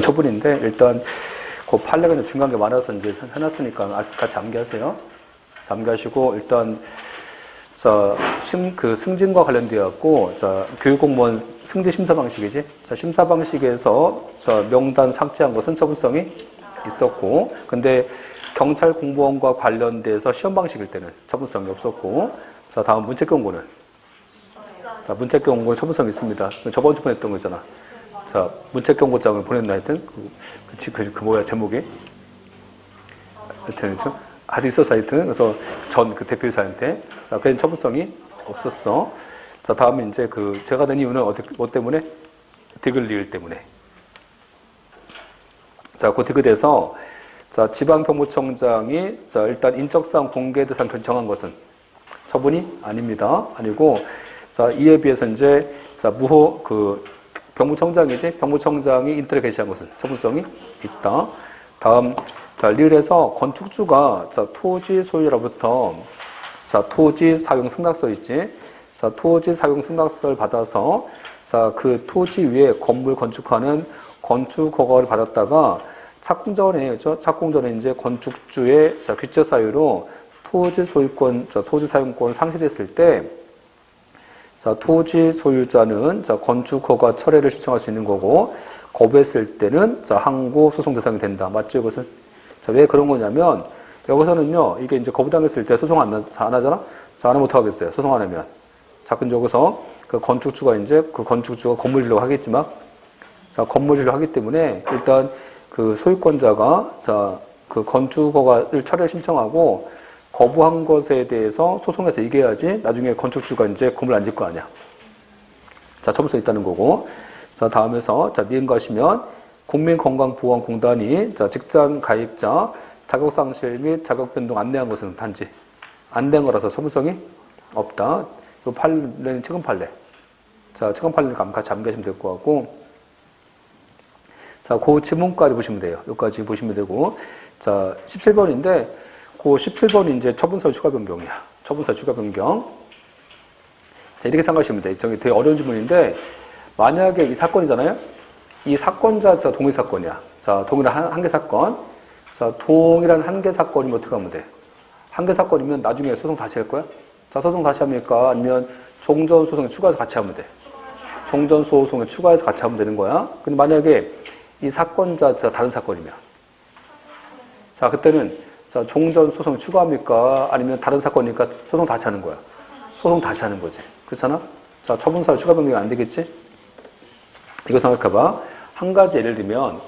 처분인데 일단 그 판례가 이제 중요한 게 많아서 이제 해놨으니까 같이 암기하세요. 암기하시고 일단 그 승진과 관련되어 갖고 교육공무원 승진 심사 방식이지. 심사 방식에서 명단 삭제한 것은 처분성이 있었고, 근데 경찰 공무원과 관련돼서 시험 방식일 때는 처분성이 없었고, 다음 문책경고는 문책경고는 처분성이 있습니다. 저번 주에 보냈던 거잖아. 문책경고장을 보냈나 하여튼 그 뭐야 제목이 하여튼 아직 있었어 하여튼. 그래서 전 그 대표이사한테 그래서 처분성이 없었어. 다음에 이제 제가 낸 이유는 뭐 때문에? 디귿리을 때문에. 그 디귿에서 지방병무청장이 일단 인적사항 공개 대상 결정한 것은 처분이 아닙니다. 아니고 이에 비해서 이제 병무청장이지. 병무청장이 인터넷 게시한 것은 처분성이 있다. 다음 리을에서 건축주가 토지 소유자로부터 토지 사용 승낙서 있지. 토지 사용 승낙서를 받아서 그 토지 위에 건물 건축하는 건축 허가를 받았다가 착공전에 이제 건축주의 귀책 사유로 토지 소유권, 토지 사용권을 상실했을 때 토지 소유자는 건축 허가 철회를 신청할 수 있는 거고, 거부했을 때는 항고 소송 대상이 된다. 맞죠, 이것은? 왜 그런 거냐면 여기서는요, 이게 이제 거부당했을 때 소송 안 하잖아? 안 하면 어떡하겠어요? 소송 안 하면. 근데 여기서 그 건축주가 건물 지려고 하겠지만, 건물 지려고 하기 때문에 일단 그 소유권자가 그 건축 허가를 철회 신청하고 거부한 것에 대해서 소송에서 이겨야지 나중에 건축주가 이제 건물 안 질 거 아니야. 처분성 있다는 거고. 다음에서 미행가시면 국민건강보험공단이 직장 가입자 자격상실 및 자격변동 안내한 것은 단지 안된 거라서 처분성이 없다. 이 판례는 최근 판례. 최근 판례는 같이 암기하시면 될 것 같고. 그 지문까지 보시면 돼요. 여기까지 보시면 되고. 17번인데, 그 17번이 이제 처분서 추가 변경이야. 처분서 추가 변경. 이렇게 생각하시면 돼. 되게 어려운 지문인데, 만약에 이 사건이잖아요? 이 사건자, 동일 사건이야. 동일한 한 개 사건. 동일한 한 개 사건이면 어떻게 하면 돼? 한 개 사건이면 나중에 소송 다시 할 거야? 소송 다시 합니까? 아니면 종전 소송에 추가해서 같이 하면 돼? 종전 소송에 추가해서 같이 하면 되는 거야. 근데 만약에 이 사건자, 다른 사건이면. 그때는, 종전 소송에 추가합니까? 아니면 다른 사건이니까 소송 다시 하는 거야. 소송 다시 하는 거지. 그렇잖아? 처분사 추가 변경이 안 되겠지? 이거 생각해봐. 한 가지 예를 들면,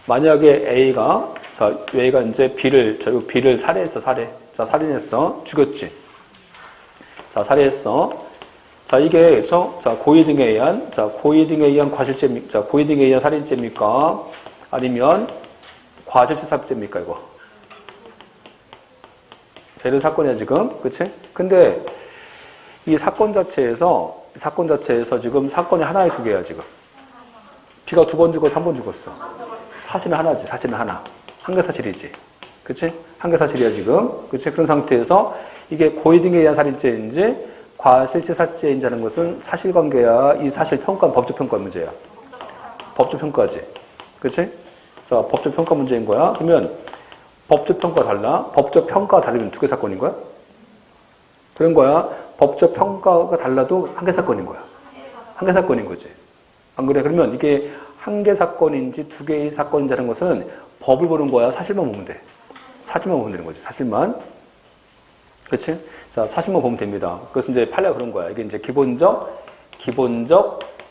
만약에 A가 이제 B를 살해했어, 살인했어. 죽였지. 살해했어. 이게, 고의 등에 의한 고의 등에 의한 살인죄입니까? 아니면, 과실치사죄입니까, 이거? 이런 사건이야, 지금. 그치? 근데, 이 사건 자체에서 지금 사건이 하나의 두 개야, 지금. B가 2번 죽었어, 3번 죽었어. 사실은 하나지, 사실은 하나. 한 개 사실이지. 그치? 한 개 사실이야, 지금. 그치? 그런 상태에서 이게 고의 등에 의한 살인죄인지 과실치사죄인지 하는 것은 사실관계야. 이 사실평가는 법조평가 문제야. 법조평가지. 그치? 법조평가 문제인 거야. 그러면 법조평가 달라? 법조평가 다르면 두 개 사건인 거야? 그런 거야. 법조평가가 달라도 한 개 사건인 거야. 한 개 사건인 거지. 안 그래? 그러면 이게 한 개 사건인지 두 개의 사건인지 하는 것은 법을 보는 거야. 사실만 보면 돼. 사실만 보면 되는 거지. 사실만. 그렇지? 사실만 보면 됩니다. 그래서 이제 판례가 그런 거야. 이게 이제 기본적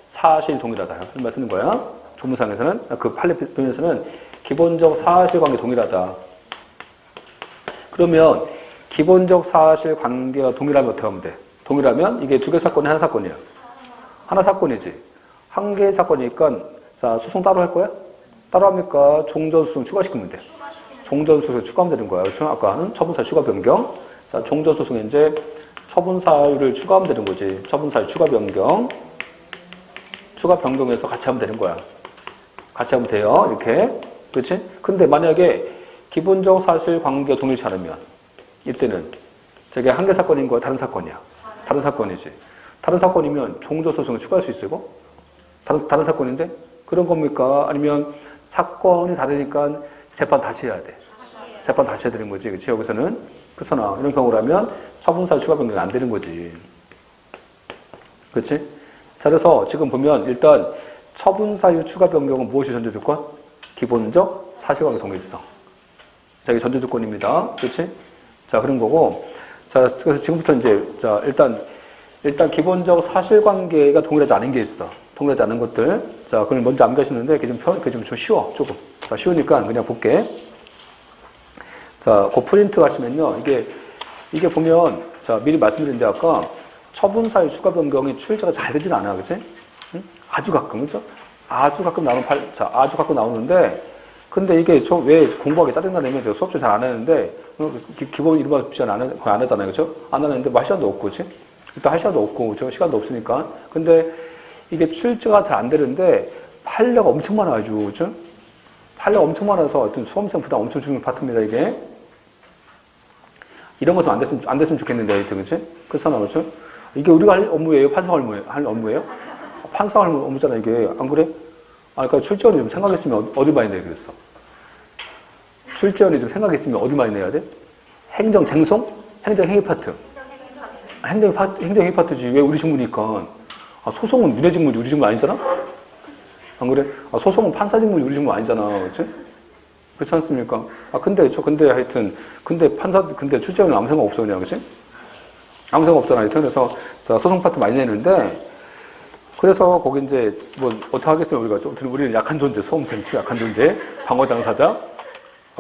사실 동일하다. 그런 말 쓰는 거야. 조문상에서는, 그 판례 표현에서는 기본적 사실관계 동일하다. 그러면 기본적 사실관계가 동일하면 어떻게 하면 돼? 동일하면 이게 두 개 사건이 하나 사건이야. 하나 사건이지. 한 개의 사건이니까 소송 따로 할 거야? 따로 합니까? 종전소송 추가시키면 돼. 종전소송 추가하면 되는 거야. 그렇죠? 아까 하는 처분사 추가 변경. 종전소송에 이제 처분사유를 추가하면 되는 거지. 처분사유 추가 변경. 추가 변경해서 같이 하면 되는 거야. 같이 하면 돼요. 이렇게. 그렇지? 근데 만약에 기본적 사실관계가 동일치 않으면 이때는 저게 한 개 사건인 거야? 다른 사건이야? 다른 사건이지. 다른 사건이면 종전소송을 추가할 수 있어, 이거? 다른 사건인데? 그런 겁니까? 아니면 사건이 다르니까 재판 다시 해야 돼. 재판 다시 해야 되는 거지. 그치? 여기서는. 그렇잖아. 이런 경우라면 처분사유 추가 변경이 안 되는 거지. 그치? 자, 그래서 지금 보면 일단 처분사유 추가 변경은 무엇이 전제조건? 기본적 사실관계 동일성. 자, 이게 전제조건입니다. 그치? 자, 그런 거고. 자, 그래서 지금부터 이제, 자, 일단 기본적 사실관계가 동일하지 않은 게 있어. 동일하지 않은 것들. 자, 그걸 먼저 암기하시는데, 그게 좀 쉬워. 조금. 자, 쉬우니까 그냥 볼게. 자, 그 프린트 하시면요. 이게 보면, 자, 미리 말씀드린데 아까 처분사유 추가 변경이 출제가 잘 되진 않아. 그치? 응? 아주 가끔, 그죠? 아주 가끔 아주 가끔 나오는데, 근데 이게 왜 공부하기 짜증나냐면 수업 좀 잘 안 하는데, 기본 이름만 거의 안 하잖아요. 그죠? 안 하는데 뭐 할 시간도 없고, 그치? 일단 할 시간도 없고, 그죠? 시간도 없으니까. 근데 이게 출제가 잘 안 되는데, 판례가 엄청 많아가지고, 그죠? 판례가 엄청 많아서 어떤 수험생 부담 엄청 주는 파트입니다, 이게. 이런 것은 안 됐으면 좋겠는데, 하여튼, 그치? 그렇잖아, 그죠? 이게 우리가 할 업무예요? 판사가 할 업무예요? 판사가 할 업무잖아, 이게. 안 그래? 그러니까 출제원이 좀 생각했으면 어디 많이 내야 되겠어? 출제원이 좀 생각했으면 어디 많이 내야 돼? 행정 쟁송? 행정 행위 파트. 행정 행위 파트지. 왜 우리 직무니까. 소송은 니네 직무지 우리 직무 아니잖아? 안 그래? 소송은 판사 직무지 우리 직무 아니잖아. 그렇지? 그렇지 않습니까? 근데 출제원은 아무 생각 없어, 그냥. 그렇지? 아무 생각 없잖아. 하여튼. 그래서, 자, 소송 파트 많이 내는데, 그래서 거기 이제, 뭐, 어떻게 하겠어요, 우리가. 우리는 약한 존재, 수험생, 약한 존재, 방어 당사자.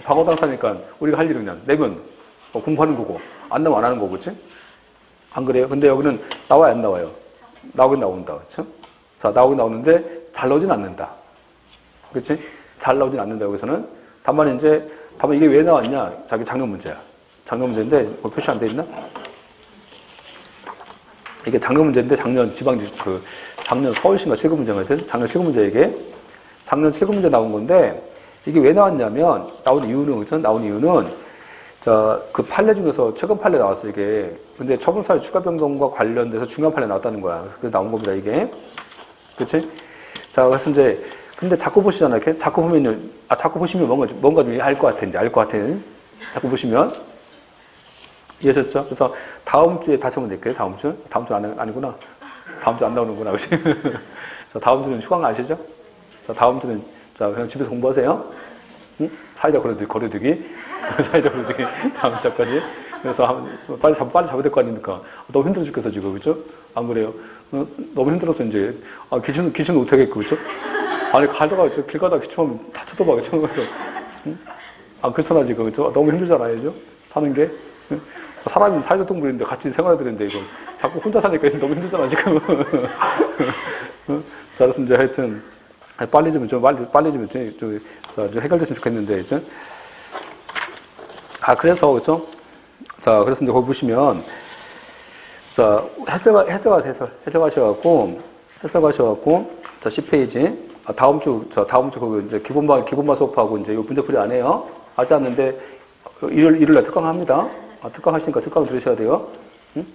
방어 당사니까 우리가 할 일은 그냥 내면 공부하는 거고, 안 나오면 안 하는 거고, 그치? 안 그래요? 근데 여기는 나와요, 안 나와요? 나오긴 나온다, 그치? 자, 나오긴 나오는데 잘 나오진 않는다. 그치? 잘 나오진 않는다, 여기서는. 다만 이게 왜 나왔냐? 자기 작년 문제야. 작년 문제인데, 뭐 표시 안 돼 있나? 이게 작년 문제인데, 작년 서울시인가 7급 문제거든? 작년 7급 문제 이게. 작년 7급 문제 나온 건데, 이게 왜 나왔냐면, 나온 이유는, 자, 그 판례 중에서 최근 판례 나왔어, 이게. 근데 처분사유 추가 변경과 관련돼서 중요한 판례 나왔다는 거야. 그래서 나온 겁니다, 이게. 그치? 자, 그래서 근데 자꾸 보시잖아요, 이렇게. 자꾸 보시면 뭔가 좀 알 것 같아, 이제. 알 것 같아. 자꾸 보시면. 이해하셨죠? 그래서 다음 주에 다시 한번 낼게요, 다음 주. 다음 주 아니구나. 다음 주 안 나오는구나, 그치? 자, 다음 주는 휴강 아시죠? 자, 다음 주는, 자, 그냥 집에서 공부하세요. 응? 사회자 거리두기. 사회자 거리두기. 다음 주까지. 그래서 빨리 잡아야 될 거 아닙니까? 너무 힘들어 죽겠어, 지금. 그죠? 안 그래요? 너무 힘들어서 이제, 기준 못하겠고, 그죠? 아니, 길 가다가 기침하면 다쳐도 봐, 그죠? 그래서, 응? 그렇잖아, 지금. 그죠? 너무 힘들잖아, 그죠? 사는 게. 응? 사람이 사회적 동물인데 같이 생활해야 되는데, 이거. 자꾸 혼자 사니까 너무 힘들잖아, 지금. 자, 그래서 이제 하여튼, 빨리 좀 해결됐으면 좋겠는데, 이제. 그래서, 그죠? 자, 그래서 이제 거기 보시면, 자, 해석하셔갖고, 자, 10페이지. 다음 주 거기 이제 기본반 수업하고 이제 요 문제풀이 안 해요. 하지 않는데, 일요일날 특강합니다. 특강하시니까 특강 들으셔야 돼요. 응?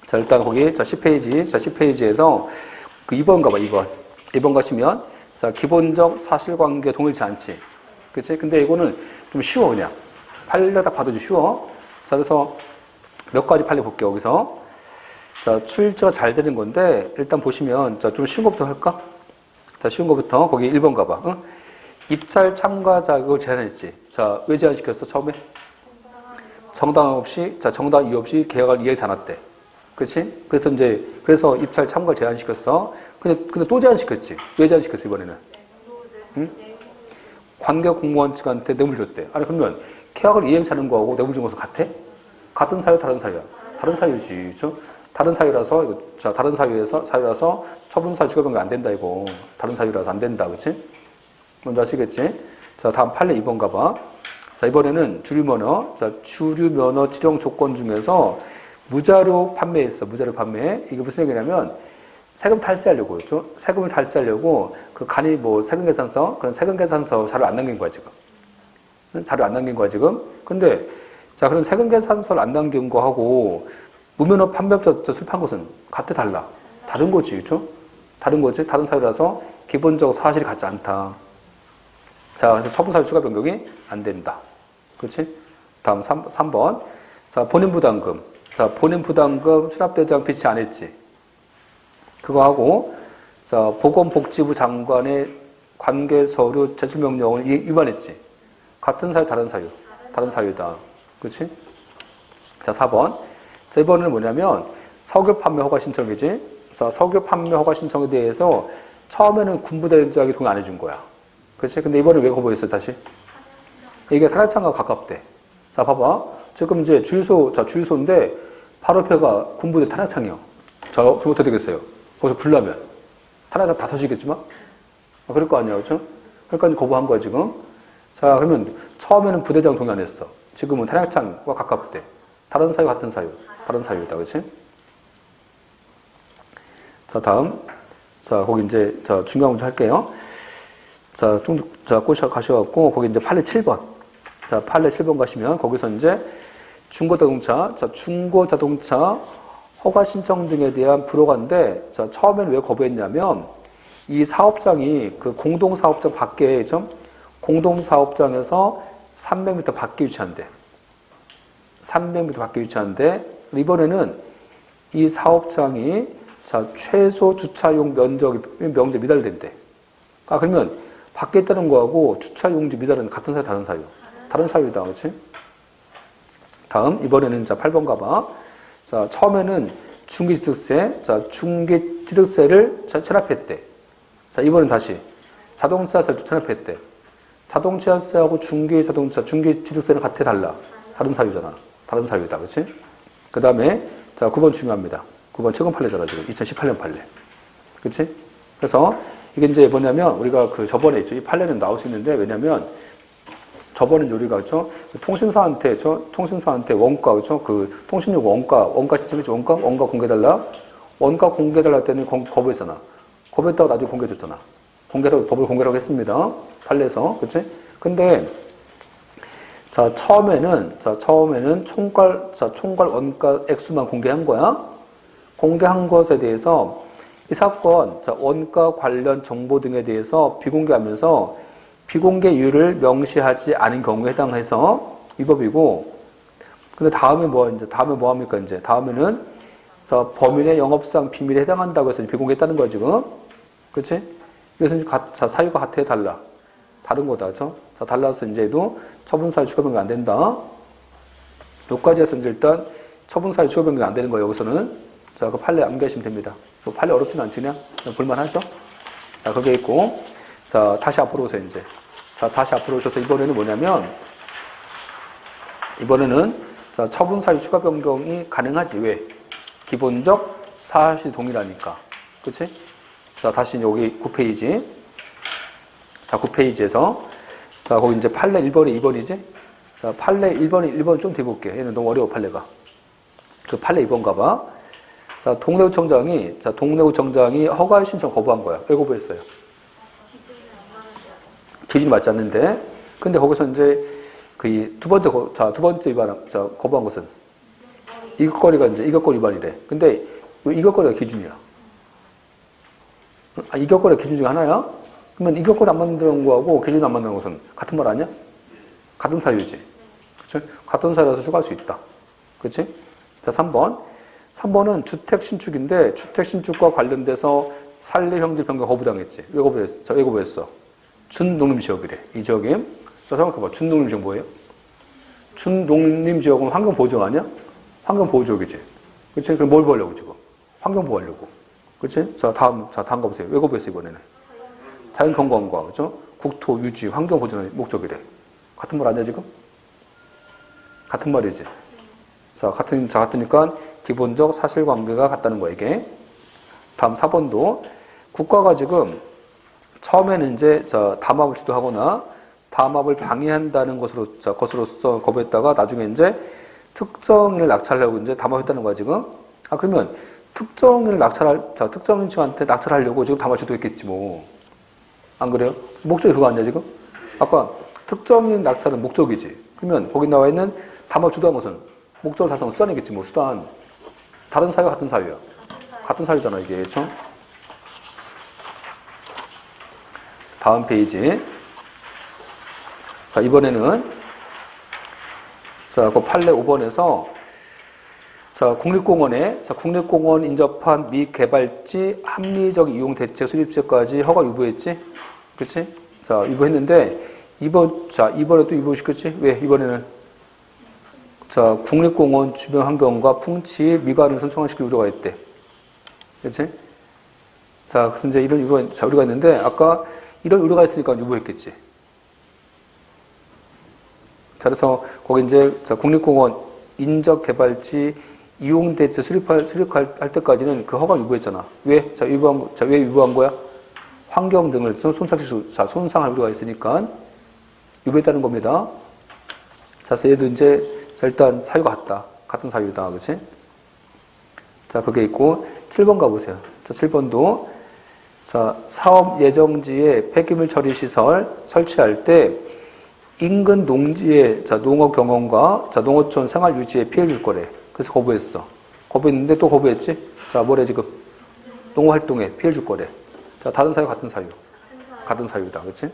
자, 일단 거기, 자, 10페이지. 자, 10페이지에서 그 2번 가봐, 2번. 2번 가시면, 자, 기본적 사실관계 동일치 않지. 그치? 근데 이거는 좀 쉬워, 그냥. 판례 딱 봐도 좀 쉬워. 자, 그래서 몇 가지 판례 볼게요, 여기서. 자, 출제가 잘 되는 건데, 일단 보시면, 자, 좀 쉬운 것부터 할까? 자, 쉬운 것부터. 거기 1번 가봐. 응? 입찰 참가 자격을 제한했지. 자, 왜 제한시켰어, 처음에? 정당 이유 없이 계약을 이행하지 않았대. 그치? 그래서 입찰 참가를 제한시켰어. 근데 또 제한시켰지. 왜 제한시켰어, 이번에는? 응? 관계 공무원 측한테 뇌물 줬대. 그러면 계약을 이행치 않은 거하고 뇌물 준 것은 같아? 같은 사유, 다른 사유야? 다른 사유지. 그렇죠? 다른 사유라서, 다른 사유라서 처분사유 추가 변경 안 된다, 이거. 다른 사유라서 안 된다, 그치? 뭔지 아시겠지? 자, 다음 판례 2번 가봐. 자, 이번에는 주류면허. 자, 주류면허 지정 조건 중에서 무자료 판매했어. 무자료 판매. 이게 무슨 얘기냐면, 세금 탈세하려고, 그렇죠? 세금을 탈세하려고, 세금계산서, 그런 세금계산서 자료 안 남긴 거야, 지금. 자료 안 남긴 거야, 지금. 근데, 자, 그런 세금계산서를 안 남긴 거하고, 무면허 판매업자 수입한 것은 같아, 달라? 다른 거지, 그렇죠? 다른 거지. 다른 사유라서 기본적 사실이 같지 않다. 자, 그래서 처분 사유 추가 변경이 안 된다. 그렇지? 다음 3번. 자, 본인 부담금. 자, 본인 부담금 수납대장 비치 안 했지. 그거 하고, 자, 보건복지부 장관의 관계 서류 제출 명령을 위반했지. 같은 사유, 다른 사유. 다른 사유다. 그렇지? 자, 4번. 자, 이번에는 뭐냐면 석유 판매 허가 신청이지. 자, 석유 판매 허가 신청에 대해서 처음에는 군부대장이 동의 안 해준 거야. 그렇지? 근데 이번에 왜 거부했어요, 다시? 이게 탄핵창과 가깝대. 자, 봐봐. 지금 이제 주유소인데 바로 옆에가 군부대 탄핵창이요. 자, 그럼 어떻게 되겠어요? 거기서 불나면. 탄핵창 다 터지겠지만? 아, 그럴 거 아니야, 그렇죠? 그러니까 거부한 거야, 지금. 자, 그러면 처음에는 부대장 동의 안 했어. 지금은 탄핵창과 가깝대. 다른 사유, 같은 사유. 다른 사유이다, 그렇지? 자, 다음. 자, 거기 이제, 자, 중요한 문제 할게요. 자, 꼬셔 가셔갖고, 거기 이제 판례 7번. 자, 판례 7번 가시면, 거기서 이제 중고자동차, 자, 중고자동차 허가 신청 등에 대한 불허가인데, 자, 처음에는 왜 거부했냐면, 이 사업장이 그 공동사업장 밖에, 공동사업장에서 300m 밖에 위치한대. 300m 밖에 위치한데, 이번에는 이 사업장이, 자, 최소 주차용 면적이 미달된대. 아, 그러면 밖에 있다는 거하고 주차 용지 미달은 같은 사유, 다른 사유? 다른 사유이다, 그렇지? 다음, 이번에는 자, 8번 가봐. 자, 처음에는 중개취득세, 자, 중개취득세를 체납했대. 자, 이번엔 다시 자동차세를 체납했대. 자동차세하고 중개취득세는 같아, 달라? 다른 사유잖아. 다른 사유이다, 그렇지? 그 다음에, 자, 9번 중요합니다. 9번 최근 판례잖아, 지금. 2018년 판례. 그렇지? 그래서 이게 이제 뭐냐면 우리가 그 저번에 있죠. 이 판례는 나올 수 있는데 왜냐면 저번에 우리가 그렇죠? 통신사한테 원가 그렇죠? 그 통신료 원가 신청했죠. 원가 공개달라. 원가 공개달라 때는 거부했잖아. 거부했다가 나중에 공개줬잖아. 법을 공개라고 했습니다. 판례에서. 그렇지? 근데 자, 처음에는 총괄 원가 액수만 공개한 거야. 공개한 것에 대해서 이 사건, 자, 원가 관련 정보 등에 대해서 비공개하면서 비공개율을 명시하지 않은 경우에 해당해서 위법이고, 근데 다음에 뭐 합니까, 이제? 다음에는, 자, 범인의 영업상 비밀에 해당한다고 해서 비공개했다는 거야, 지금. 그치? 그래서 자, 사유가 같아, 달라. 다른 거다, 그죠? 자, 달라서 이제도 처분사유 추가 변경 안 된다. 여기까지 해서 이제 일단 처분사유 추가 변경 안 되는 거예요, 여기서는. 자, 그 판례 암기하시면 됩니다. 판례 어렵진 않지, 그냥 볼만하죠? 자, 그게 있고. 자, 다시 앞으로 오세요, 이제. 자, 다시 앞으로 오셔서 이번에는 뭐냐면, 자, 처분사유 추가 변경이 가능하지. 왜? 기본적 사실 동일하니까. 그치? 자, 다시 여기 9페이지. 자, 9페이지에서. 자, 거기 이제 판례 1번이 2번이지? 자, 판례 1번 좀 뒤볼게. 얘는 너무 어려워, 판례가. 그 판례 2번 가봐. 자, 동래구청장이 허가 신청 거부한 거야. 왜 거부했어요? 기준이 맞지 않는데. 근데 거기서 이제 그 두 번째 거부한 것은 이것거리 위반이래. 근데 이것거리가 기준이야. 아, 이것거리가 기준 중에 하나야? 그러면 이것거리 안 만드는 거하고 기준 안 만드는 것은 같은 말 아니야? 같은 사유지. 그치? 같은 사유라서 추가할 수 있다. 그치? 자, 3번은 주택 신축인데 주택 신축과 관련돼서 산리 형질 변경 거부당했지. 왜 거부했어? 준농림지역이래. 이 지역이. 자, 생각해봐. 준농림지역 뭐예요? 준농림지역은 환경보호지역 아니야? 환경보호지역이지. 그치? 그럼 뭘 보려고 지금? 환경보호하려고. 그치? 자, 다음 가보세요. 왜 거부했어, 이번에는? 자연경관과, 그죠? 국토 유지, 환경보존의 목적이래. 같은 말 아니야, 지금? 같은 말이지. 자, 같으니까 기본적 사실관계가 같다는 거야, 이게. 다음 4번도 국가가 지금 처음에는 이제 담합을 주도하거나 담합을 방해한다는 것으로서 거부했다가 나중에 이제 특정인을 낙찰하려고 이제 담합했다는 거야, 지금. 아, 그러면 특정인을 특정인 층한테 낙찰하려고 지금 담합 주도했겠지, 뭐. 안 그래요? 목적이 그거 아니야, 지금? 아까 특정인 낙찰은 목적이지. 그러면 거기 나와 있는 담합 주도한 것은 목적을 달성한 수단이겠지, 뭐, 수단. 다른 사유와 같은 사유야. 같은 사유잖아, 이게. 그렇죠? 다음 페이지. 자, 이번에는 자, 그 판례 5번에서 자, 국립공원 인접한 미 개발지 합리적 이용 대책 수립제까지 허가 유보했지? 그치? 자, 유보했는데, 이번에 또 유보시켰지? 왜? 이번에는? 자, 국립공원 주변 환경과 풍치, 미관을 선성화시킬 우려가 있대. 그치? 자, 그래서 이제 이런 우려가 있는데, 아까 이런 우려가 있으니까 유보했겠지. 자, 그래서 거기 이제, 자, 국립공원 인접 개발지 이용 대책 수립할 때까지는 그 허가 유보했잖아. 왜? 왜 유보한 거야? 환경 등을 손상할 우려가 있으니까 유보했다는 겁니다. 자, 그래서 얘도 이제, 자, 일단 사유가 같은 사유다. 그치? 자, 그게 있고, 7번 가보세요. 자, 7번도, 자, 사업 예정지에 폐기물 처리 시설 설치할 때 인근 농지의, 자, 농업 경영과, 자, 농어촌 생활 유지에 피해 줄 거래. 그래서 거부했어. 거부했는데 또 거부했지? 자, 뭐래, 지금? 농어 활동에 피해 줄 거래. 자, 다른 사유, 같은 사유? 같은 사유다. 그치?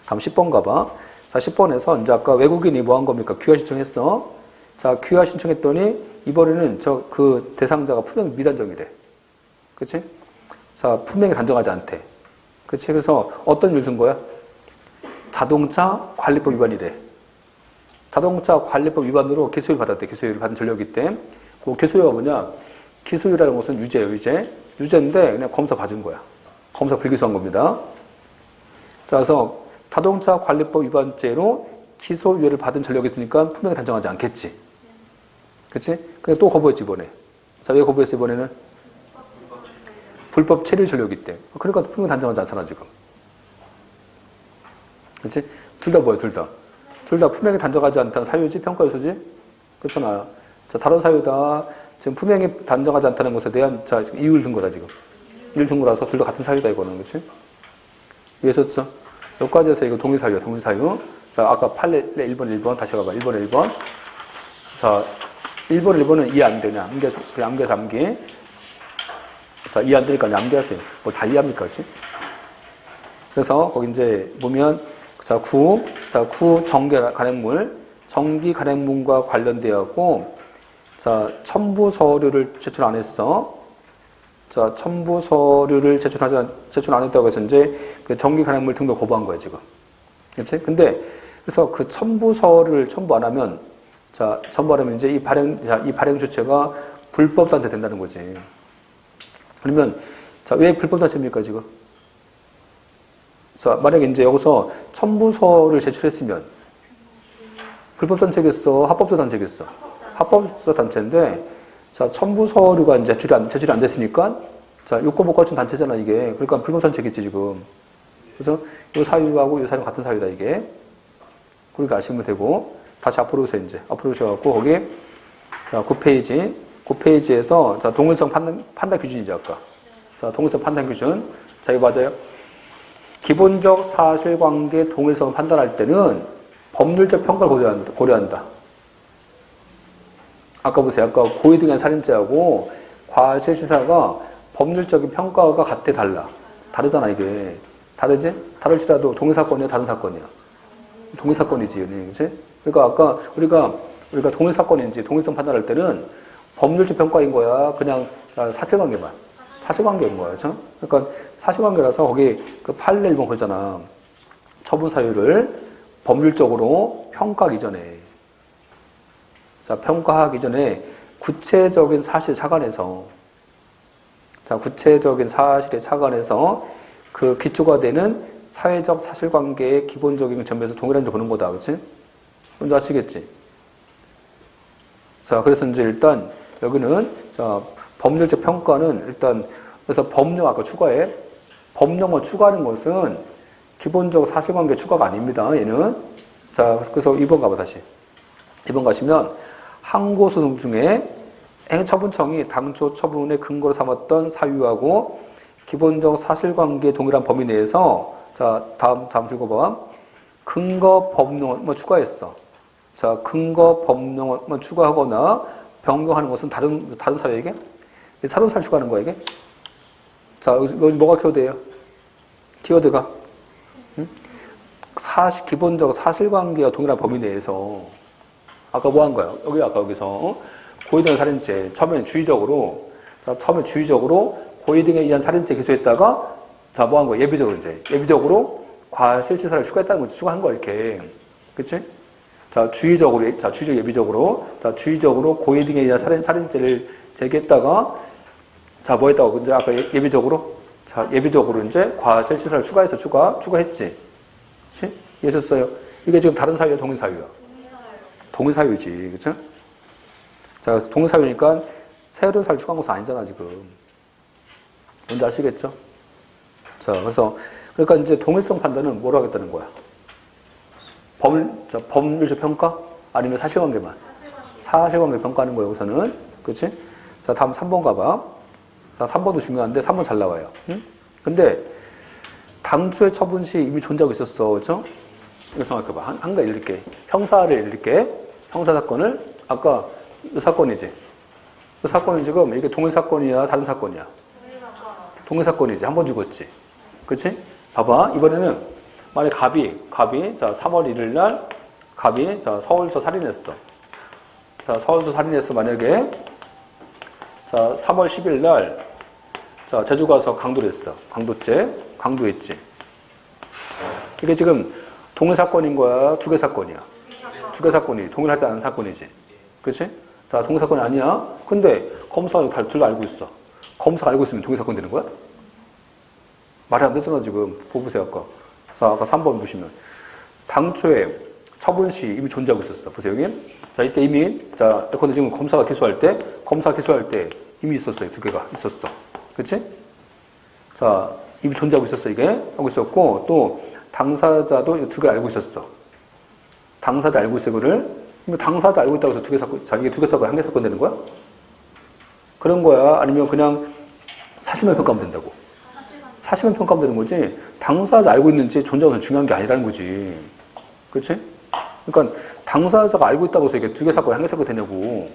다음 10번 가봐. 자, 10번에서 이제 아까 외국인이 뭐 한 겁니까? 귀화 신청했어. 자, 귀화 신청했더니 이번에는 그 대상자가 품행 미단정이래. 그치? 자, 품행이 단정하지 않대. 그치? 그래서 어떤 일을 든 거야? 자동차 관리법 위반이래. 자동차 관리법 위반으로 기소유를 받았대. 기소유를 받은 전력이 때. 그 기소유가 뭐냐? 기소유라는 것은 유죄예요, 유죄. 유죄인데 그냥 검사 봐준 거야. 검사 불기소한 겁니다. 자, 그래서 자동차 관리법 위반죄로 기소유예를 받은 전력이 있으니까 품행이 단정하지 않겠지. 그치? 근데 또 거부했지, 이번에. 자, 왜 거부했어, 이번에는? 불법 체류 전력이 있대. 그러니까 품행이 단정하지 않잖아, 지금. 그치? 둘 다 뭐야, 둘 다? 둘 다 품행이 단정하지 않다는 사유지, 평가 요소지? 그렇잖아요. 자, 다른 사유다. 지금 품행이 단정하지 않다는 것에 대한, 자, 지금 이유를 든 거다, 지금. 이유를 든 거라서 둘 다 같은 사유다, 이거는. 그치? 이해하셨죠? 여기까지 해서 이거 동일사유야, 동일사유. 자, 아까 판례 1번, 1번. 다시 가봐. 1번, 1번. 자, 1번, 1번은 이해 안 되냐. 암기해서 암기. 자, 이해 안 되니까 암기하세요. 뭐 다 이해합니까, 그치? 그래서 거기 이제 보면, 자, 구 정기 간행물과 관련되었고, 자, 첨부 서류를 제출 안 했어. 자, 첨부 서류를 제출 안 했다고 해서 이제 그 정기 간행물 등록 거부한 거야, 지금. 그치? 근데, 그래서 그 첨부 서류를 첨부 안 하면, 자, 첨부 안 하면 이제 이 발행 주체가 불법 단체 된다는 거지. 그러면, 자, 왜 불법 단체입니까, 지금? 자, 만약에 이제 여기서 첨부서를 제출했으면 불법 단체겠어? 합법적 단체겠어? 합법적 단체인데, 자, 첨부서류가 이제 제출이 안 됐으니까, 자, 요건 못 갖춘 단체잖아, 이게. 그러니까 불법 단체겠지, 지금. 그래서 요 사유하고 요 사유 같은 사유다, 이게. 그러니까 아시면 되고, 다시 앞으로 오세요, 이제. 앞으로 오셔갖고, 거기, 자, 9페이지에서, 자, 동일성 판단 기준이죠, 아까. 자, 동일성 판단 기준. 자, 이거 맞아요? 기본적 사실관계 동일성을 판단할 때는 법률적 평가를 고려한다. 아까 보세요. 아까 고의 등의 살인죄하고 과실치사가 법률적인 평가가 같아 달라. 다르잖아, 이게. 다르지? 다를지라도 동일사건이야, 다른 사건이야? 동일사건이지, 그치? 그러니까 아까 우리가 동일사건인지 동일성 판단할 때는 법률적 평가인 거야. 그냥 사실관계만. 사실관계인 거야, 그렇죠? 그러니까 사실관계라서 거기 그 판례 1번 보잖아. 처분 사유를 법률적으로 평가하기 전에, 자, 평가하기 전에 구체적인 사실에 착안해서, 자, 구체적인 사실에 착안해서 그 기초가 되는 사회적 사실관계의 기본적인 점에서 동일한지 보는 거다, 그렇지? 뭔지 아시겠지? 자, 그래서 이제 일단 여기는 자. 법률적 평가는 일단, 그래서 법령 아까 추가해. 법령을 추가하는 것은 기본적 사실관계 추가가 아닙니다, 얘는. 자, 그래서 2번 가봐, 다시. 2번 가시면, 항고소송 중에 행처분청이 당초 처분의 근거로 삼았던 사유하고 기본적 사실관계 동일한 범위 내에서, 자, 다음 읽어봐. 근거 법령을 뭐 추가했어. 자, 근거 법령을 뭐 추가하거나 변경하는 것은 다른 사유에게? 사돈살 추가하는 거야, 이게? 자, 여기 뭐가 켜돼요? 키워드가. 기본적으로 사실관계와 동일한 범위 내에서 아까 뭐 한 거야? 아까 여기서 고의 등의 살인죄 처음엔 주의적으로 고의 등에 의한 살인죄 기소했다가 자 뭐 한 거야? 예비적으로 과실치사를 추가했다는 거지. 추가한 거야 이렇게. 그치? 주의적으로 고의 등에 의한 살인죄를 제기했다가 뭐 했다고 이제 아까 예비적으로 이제 과실치사를 추가했지. 그치? 이해하셨어요? 이게 지금 다른 사유야, 동일 사유야? 동일 사유지, 그치? 자, 그래서 동일 사유니까 새로운 사유 추가한 것은 아니잖아, 지금. 뭔지 아시겠죠? 자, 그러니까 이제 동일성 판단은 뭐로 하겠다는 거야? 법률적 평가? 아니면 사실관계만? 사실관계 평가하는 거예요, 여기서는. 그치? 자, 다음 3번 가봐. 자, 3번도 중요한데, 3번 잘 나와요. 응? 근데, 당초의 처분 시 이미 존재하고 있었어. 그죠? 이거 생각해봐. 한 가지 읽을게. 형사를 읽을게. 형사사건을, 아까 이 사건이지. 이 사건은 지금 이게 동일사건이야, 다른 사건이야? 동일사건이지. 한 번 죽었지. 그치? 봐봐. 이번에는, 만약에 갑이, 자, 3월 1일 날, 갑이, 자, 서울서 살인했어. 자, 서울서 살인했어. 만약에, 자, 3월 10일 날, 자, 제주 가서 강도를 했어. 강도했지. 이게 지금 동일 사건인 거야? 두 개 사건이야? 두 개 사건이. 동일하지 않은 사건이지. 그치? 자, 동일 사건이 아니야? 근데 검사가 둘 다 알고 있어. 검사가 알고 있으면 동일 사건 되는 거야? 말이 안 되잖아, 지금. 보세요, 아까. 자, 아까 3번 보시면. 당초에 처분 시 이미 존재하고 있었어. 보세요, 여기. 자, 이때 이미, 자, 근데 지금 검사 기소할 때 이미 있었어요. 두 개가 있었어. 그치? 자, 이미 존재하고 있었어, 이게. 하고 있었고, 또, 당사자도 두 개 알고 있었어. 당사자 알고 있어, 이거를. 당사자 알고 있다고 해서 두 개 사건, 자, 이게 두 개 사건, 한 개 사건 되는 거야? 그런 거야? 아니면 그냥 사실만 평가하면 된다고? 사실만 평가하면 되는 거지, 당사자 알고 있는지 존재하면서 중요한 게 아니라는 거지. 그치? 그러니까, 당사자가 알고 있다고 해서 이게 두 개 사건, 한 개 사건 되냐고.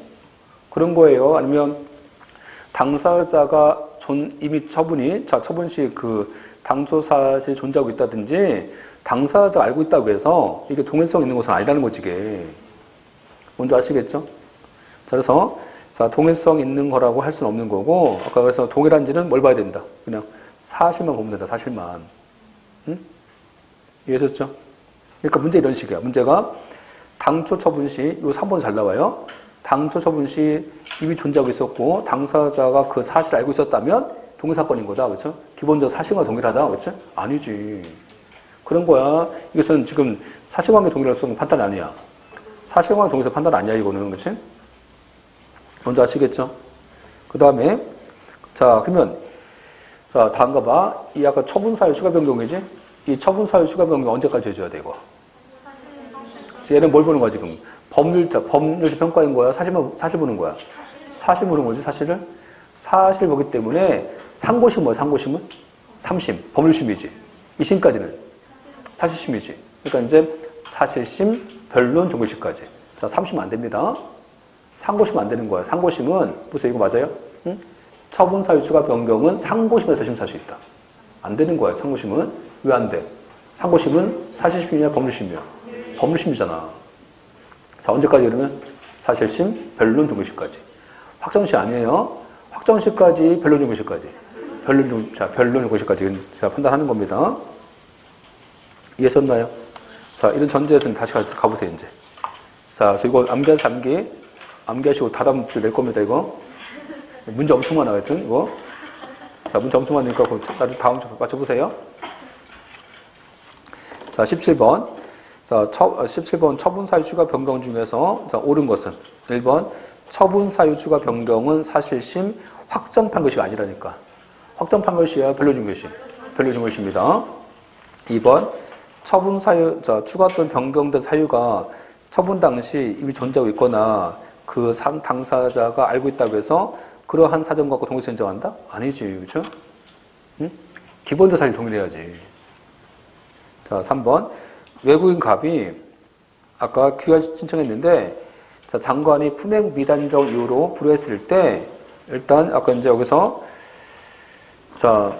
그런 거예요? 아니면, 당사자가 이미 처분 시 당초 사실이 존재하고 있다든지, 당사자가 알고 있다고 해서 이게 동일성 있는 것은 아니라는 거지, 이게. 뭔지 아시겠죠? 자, 그래서, 자, 동일성 있는 거라고 할 수는 없는 거고, 아까 그래서 동일한지는 뭘 봐야 된다? 그냥 사실만 보면 된다, 사실만. 응? 이해하셨죠? 그러니까 문제 이런 식이야. 문제가 당초 처분 시, 요 3번 잘 나와요. 당초 처분 시 이미 존재하고 있었고, 당사자가 그 사실을 알고 있었다면 동일사건인 거다. 그렇죠? 기본적으로 사실과 동일하다. 그렇죠? 아니지. 그런 거야. 이것은 지금 사실관계 동일성 판단 아니야. 사실관계 동일성 판단 아니야, 이거는. 그렇지? 먼저 아시겠죠? 그 다음에, 자, 그러면, 자, 다음 거 봐. 이 아까 처분사유 추가 변경이지? 이 처분사유 추가 변경 언제까지 해줘야 돼, 이거? 얘는 뭘 보는 거야, 지금? 법률적 평가인 거야? 사실 보는 거야? 사실 보는 거지, 사실을? 사실 보기 때문에, 상고심 뭐야, 상고심은? 3심, 법률심이지. 2심까지는 사실심이지. 그러니까 이제 사실심, 변론, 종결심까지. 자, 3심 안 됩니다. 상고심 안 되는 거야. 상고심은, 보세요, 이거 맞아요? 응? 처분사유 추가 변경은 상고심에서 심사할 수 있다. 안 되는 거야, 상고심은. 왜 안 돼? 상고심은 사실심이냐, 법률심이야? 법률심이잖아. 자, 언제까지 그러면? 사실심, 변론, 종결심까지. 확정시 아니에요. 확정시까지, 변론, 종결심까지. 변론, 종결심까지 판단하는 겁니다. 이해하셨나요? 자, 이런 전제에서는 다시 가보세요, 이제. 자, 그래서 이거 암기하시고 다다음주 낼 겁니다, 이거. 문제 엄청 많아, 하여튼, 이거. 자, 문제 엄청 많으니까, 나중에 다음 주 맞춰보세요. 자, 17번. 자, 17번 처분사유 추가 변경 중에서, 자, 옳은 것은 1번, 처분사유 추가 변경은 사실심, 확정 판결시가 아니라니까. 확정 판결시야, 변론중결시입니다. 2번, 처분사유, 자, 추가 또는 변경된 사유가 처분 당시 이미 존재하고 있거나 그 당사자가 알고 있다고 해서 그러한 사정 갖고 동일성 인정한다? 아니지, 그렇죠? 응? 기본적 사실 동일해야지. 자, 3번. 외국인 갑이 아까 귀가 신청했는데, 자, 장관이 품행 미단정 이유로 불허했을 때, 일단 아까 이제 여기서, 자,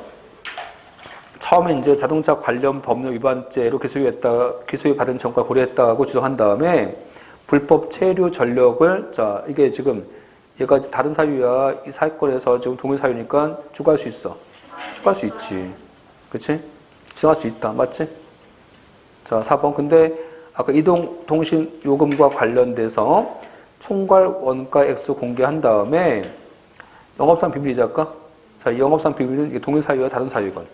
처음에 이제 자동차 관련 법률 위반죄로 기소유예받은 전과 고려했다고 주장한 다음에 불법 체류 전력을 자 이게 지금 얘가 다른 사유야. 이 사건에서 지금 동일 사유니까 추가할 수 있어. 추가할 수 있지. 그치? 추가할 수 있다. 맞지? 자, 4번. 근데 아까 이동 통신 요금과 관련돼서 총괄 원가 액수 공개한 다음에 영업상 비밀이지 아까? 자, 이 영업상 비밀은 이게 동일 사유야, 다른 사유건.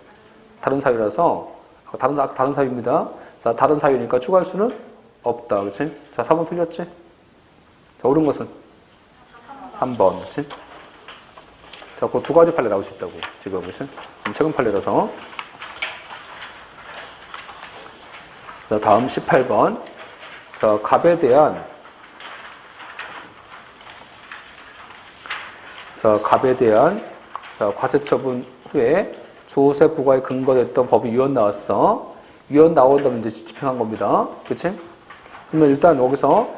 다른 사유라서 다른 사유입니다. 자, 다른 사유니까 추가할 수는 없다. 그치? 자, 4번 틀렸지? 자, 옳은 것은 3번. 그치? 자, 그 두 가지 판례 나올 수 있다고. 지금, 그치? 지금 최근 판례라서. 자, 다음 18번. 자, 갑에 대한 과세 처분 후에 조세 부과에 근거됐던 법이 위헌 나왔어. 위헌 나온다면 이제 집행한 겁니다. 그치? 그러면 일단 여기서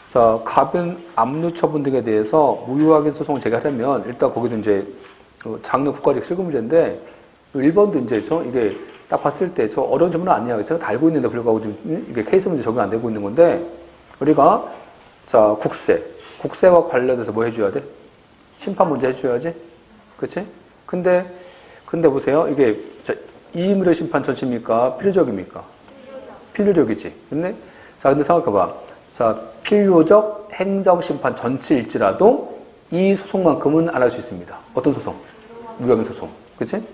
자, 갑은 압류 처분 등에 대해서 무효확인 소송을 제기하려면 일단 거기도 이제 장르 국가적 실구문제인데 1번도 이제 이게 딱 봤을 때 저 어려운 질문은 아니야. 제가 다 알고 있는데 불구하고 지금 이게 케이스 문제 적용 안 되고 있는 건데 우리가 자, 국세와 관련해서 뭐 해줘야 돼? 심판 문제 해줘야지. 그치? 근데 보세요. 이게 이의무료 심판 전치입니까? 필요적입니까? 필요적이지. 근데 생각해봐. 자, 필요적 행정심판 전치일지라도 이 소송만큼은 안 할 수 있습니다. 어떤 소송? 무효확인 소송. 그치?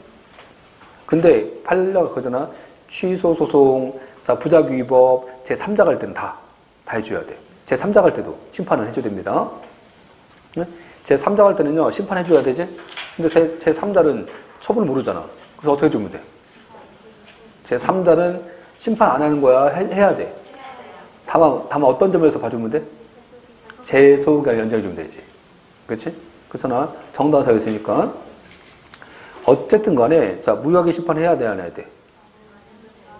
근데 판례가 그거잖아. 취소 소송, 자, 부작위법, 제3자 갈 때는 다 해줘야 돼. 제3자 갈 때도 심판은 해줘야 됩니다. 제3자 갈 때는요, 심판해줘야 되지? 근데 제3자는 처분을 모르잖아. 그래서 어떻게 해주면 돼? 제3자는 심판 안 하는 거야? 해야 돼. 다만 어떤 점에서 봐주면 돼? 재소기간 연장해주면 되지. 그렇지? 그렇잖아. 정당한 사유 있으니까. 어쨌든 간에, 자, 무효하게 심판해야 돼, 안 해야 돼?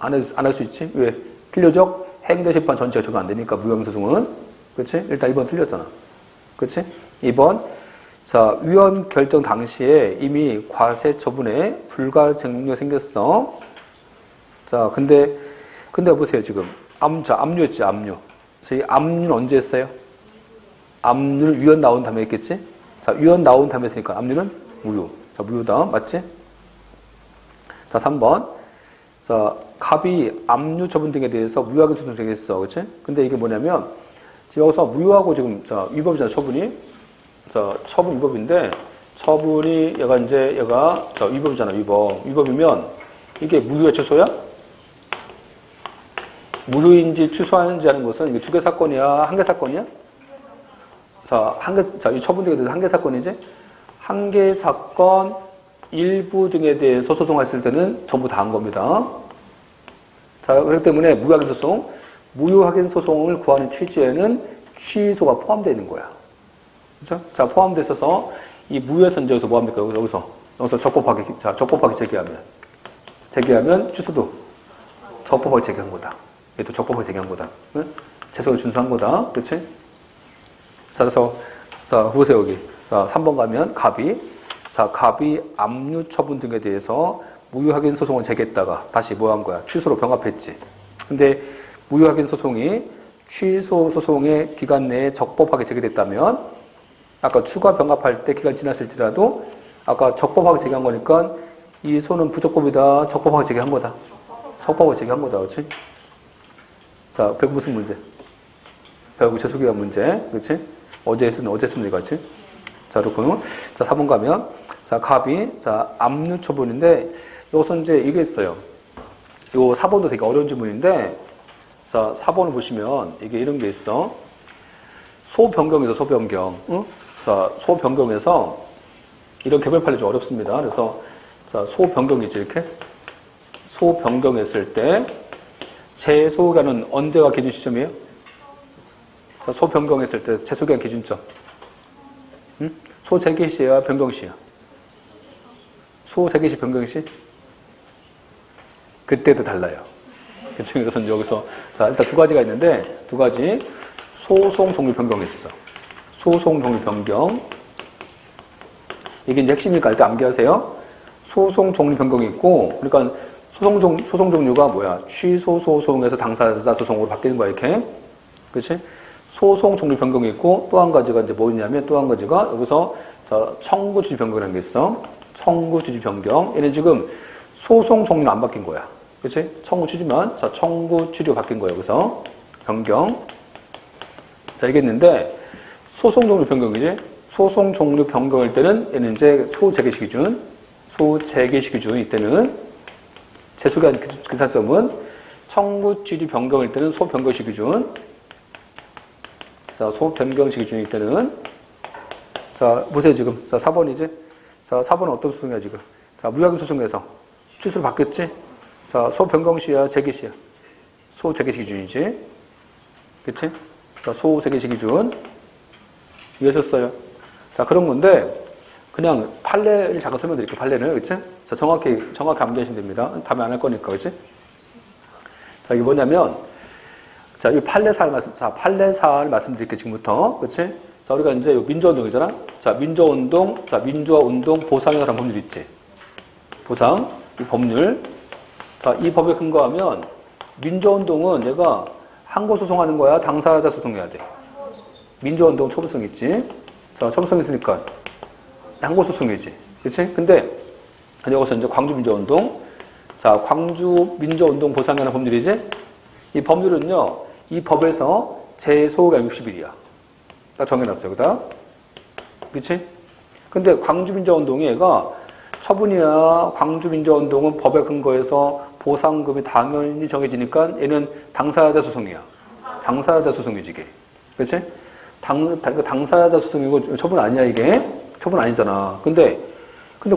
안 할 수 있지? 왜? 필요적 행정심판 전체가 적용 안 되니까, 무효하게 소송은. 그렇지? 일단 1번 틀렸잖아. 그렇지? 2번. 자, 위헌 결정 당시에 이미 과세 처분에 불가증력 생겼어. 자, 근데 보세요, 지금. 압류했지, 압류. 저희 압류는 언제 했어요? 압류를 위헌 나온 다음에 했겠지? 자, 위헌 나온 다음에 했으니까 압류는 무효. 자, 무효다. 맞지? 자, 3번. 자, 갑이 압류 처분 등에 대해서 무효하게 소송 제기했어. 그치? 근데 이게 뭐냐면, 여기서 무효하고 지금, 자, 위법이잖아, 처분이. 자, 처분 위법인데, 처분이, 얘가, 자, 위법이잖아, 위법. 위법이면, 이게 무효의 취소야? 무효인지 취소하는지 하는 것은 이게 2개 사건이야? 1개 사건이야? 자, 이 처분 등에 대해서 1개 사건이지? 1개 사건, 일부 등에 대해서 소송했을 때는 전부 다 한 겁니다. 자, 그렇기 때문에 무효확인 소송, 무효확인 소송을 구하는 취지에는 취소가 포함되어 있는 거야. 그죠? 자, 포함되어 있어서 이 무효에서 이제 여기서 뭐 합니까? 여기서 적법하게 제기하면 취소도 적법하게 제기한 거다. 얘도 적법하게 제기한 거다. 응? 재소를 준수한 거다. 그치? 자, 그래서, 자, 보세요, 여기. 자, 3번 가면, 갑이 압류 처분 등에 대해서 무효확인 소송을 제기했다가 다시 뭐 한 거야? 취소로 병합했지. 근데 무효확인 소송이 취소 소송의 기간 내에 적법하게 제기됐다면, 아까 추가 병합할 때 기간 지났을지라도, 아까 적법하게 제기한 거니까, 이 소는 부적법이다. 적법하게 제기한 거다. 적법하게 제기한 거다. 그렇지? 자, 결국 무슨 문제? 결국 재소기간 문제. 그렇지? 어제 했으면 이거지. 자, 그렇고. 자, 4번 가면. 자, 갑이. 자, 압류 처분인데, 여기서 이제 이게 있어요. 요 4번도 되게 어려운 질문인데, 자, 4번을 보시면, 이게 이런 게 있어. 소변경에서 소변경. 응? 자, 소변경에서, 이런 개별 판례 좀 어렵습니다. 그래서, 자, 소변경이지, 이렇게. 소변경했을 때, 재소기간은 언제가 기준 시점이에요? 자, 소 변경했을 때 재소기간 기준점. 응? 소 재개시야, 변경시야? 소 재개시, 변경시? 그때도 달라요. 그쵸? 그래서 여기서, 자, 일단 2가지가 있는데, 2가지. 소송 종류 변경했어. 소송 종류 변경. 이게 이제 핵심이니까 일단 암기하세요. 소송 종류 변경이 있고, 그러니까 소송 종류가 뭐야? 취소 소송에서 당사자 소송으로 바뀌는 거야, 이렇게. 그렇지? 소송 종류 변경이 있고, 또 한 가지가 이제 뭐냐면, 또 한 가지가 여기서 청구 취지 변경이라는 게 있어. 청구 취지 변경. 얘는 지금 소송 종류는 안 바뀐 거야. 그렇지? 청구 취지만, 자, 청구 취지가 바뀐 거야, 여기서. 변경. 자, 얘기했는데, 소송 종류 변경이지? 소송 종류 변경일 때는 얘는 이제 소재개시 기준, 소재개시 기준 이때는 제 소개한 기사점은 청구 취지 변경일 때는 소변경시 기준, 자, 소변경시 기준일 때는 자, 보세요 지금. 자, 4번이지? 자, 4번은 어떤 소송이야 지금? 자, 무효하금 소송에서 취소로 바뀌었지? 자, 소변경시야, 재개시야? 소재개시 기준이지? 그치? 자, 소재개시 기준 이해하셨어요? 자, 그런 건데, 그냥 판례를 잠깐 설명드릴게요. 판례를. 그치? 자, 정확히 암기하시면 됩니다. 다음에 안 할 거니까. 그치? 자, 이게 뭐냐면, 자, 이 판례사를 말씀드릴게요. 지금부터. 그치? 자, 우리가 이제 민주화운동이잖아? 자, 민주화운동, 자, 민주화운동 보상이라는 법률 있지? 보상, 이 법률. 자, 이 법에 근거하면, 민주화운동은 얘가 항고소송하는 거야? 당사자 소송해야 돼? 민주화운동 처분성 있지? 자, 처분성 있으니까 항고소송이지. 그치? 근데 여기서 이제 광주민주화운동, 자, 광주민주화운동 보상이라는 법률이지? 이 법률은요, 이 법에서 제소가 60일이야. 딱 정해놨어요. 여기다. 그치? 근데 광주민주화운동이 얘가 처분이야. 광주민주화운동은 법에 근거해서 보상금이 당연히 정해지니까 얘는 당사자 소송이야. 당사자 소송이지, 이게. 그치? 당사자 소송이고 처분 아니야, 이게? 처분 아니잖아. 근데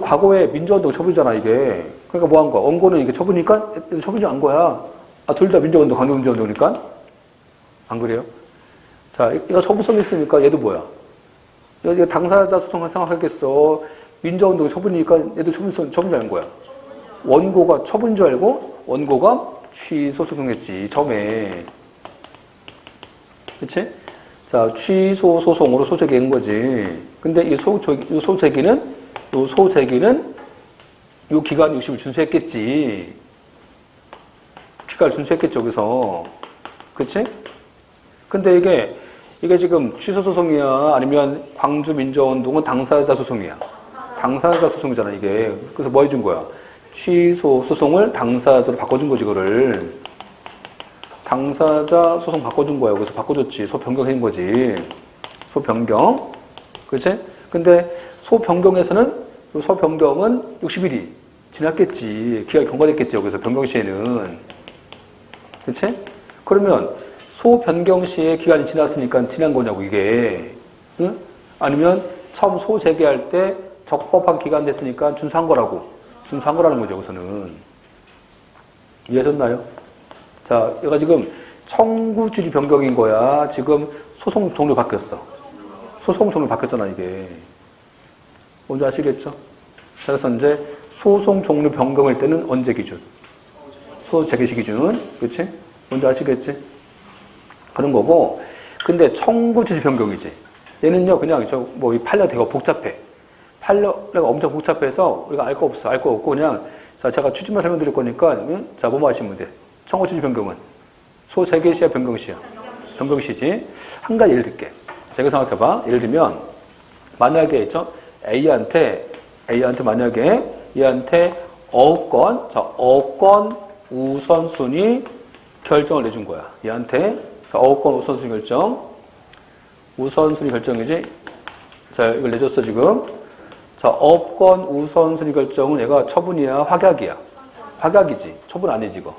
과거에 민주화운동 처분이잖아, 이게. 그러니까 뭐 한 거야? 원고는 이게 처분이니까 처분이 안 거야. 아, 둘 다 민주화운동, 광주민주화운동이니까? 안 그래요? 자, 얘가 처분성이 있으니까 얘도 뭐야? 얘가 당사자 소송을 생각하겠어. 민주화운동 처분이니까 얘도 처분이 아닌 거야. 원고가 처분인 줄 알고 원고가 취소 소송했지, 처음에. 그치? 자, 취소 소송으로 소재기인 거지. 근데 이 소재기는 이 기간 60을 준수했겠지. 기간을 준수했겠죠, 여기서. 그치? 근데 이게 지금 취소 소송이야? 아니면 광주민주화운동은 당사자 소송이야? 당사자 소송이잖아, 이게. 그래서 뭐 해준 거야? 취소 소송을 당사자로 바꿔준 거지, 이거를. 당사자 소송 바꿔준 거야. 그래서 바꿔줬지. 소변경한 거지. 소변경. 그렇지? 근데 소변경은 60일이 지났겠지. 기간이 경과됐겠지. 여기서 변경 시에는. 그렇지? 그러면 소변경 시에 기간이 지났으니까 지난 거냐고, 이게. 응? 아니면 처음 소 재개할 때 적법한 기간 됐으니까 준수한 거라는 거죠, 여기서는. 이해하셨나요? 자, 얘가 지금 청구 취지 변경인 거야. 지금 소송 종류 바뀌었어. 소송 종류 바뀌었잖아, 이게. 뭔지 아시겠죠? 자, 그래서 이제 소송 종류 변경일 때는 언제 기준? 소재개시 기준. 그치? 뭔지 아시겠지? 그런 거고. 근데 청구 취지 변경이지. 얘는요, 그냥 이 판례가 되게 복잡해. 판례가 엄청 복잡해서 우리가 알 거 없고 그냥, 자, 제가 취지만 설명드릴 거니까, 자, 뭐뭐 하시면 돼. 청구 취지 변경은 소재개시야, 변경시야? 변경시지. 한 가지 예를 들게. 제가 생각해봐. 예를 들면 만약에 A한테 만약에 얘한테 어권 우선순위 결정을 내준 거야. 얘한테 어권 우선순위 결정이지. 자, 이걸 내줬어 지금. 자, 어권 우선순위 결정은 얘가 처분이야, 확약이야? 확약이지. 처분 아니지, 이거.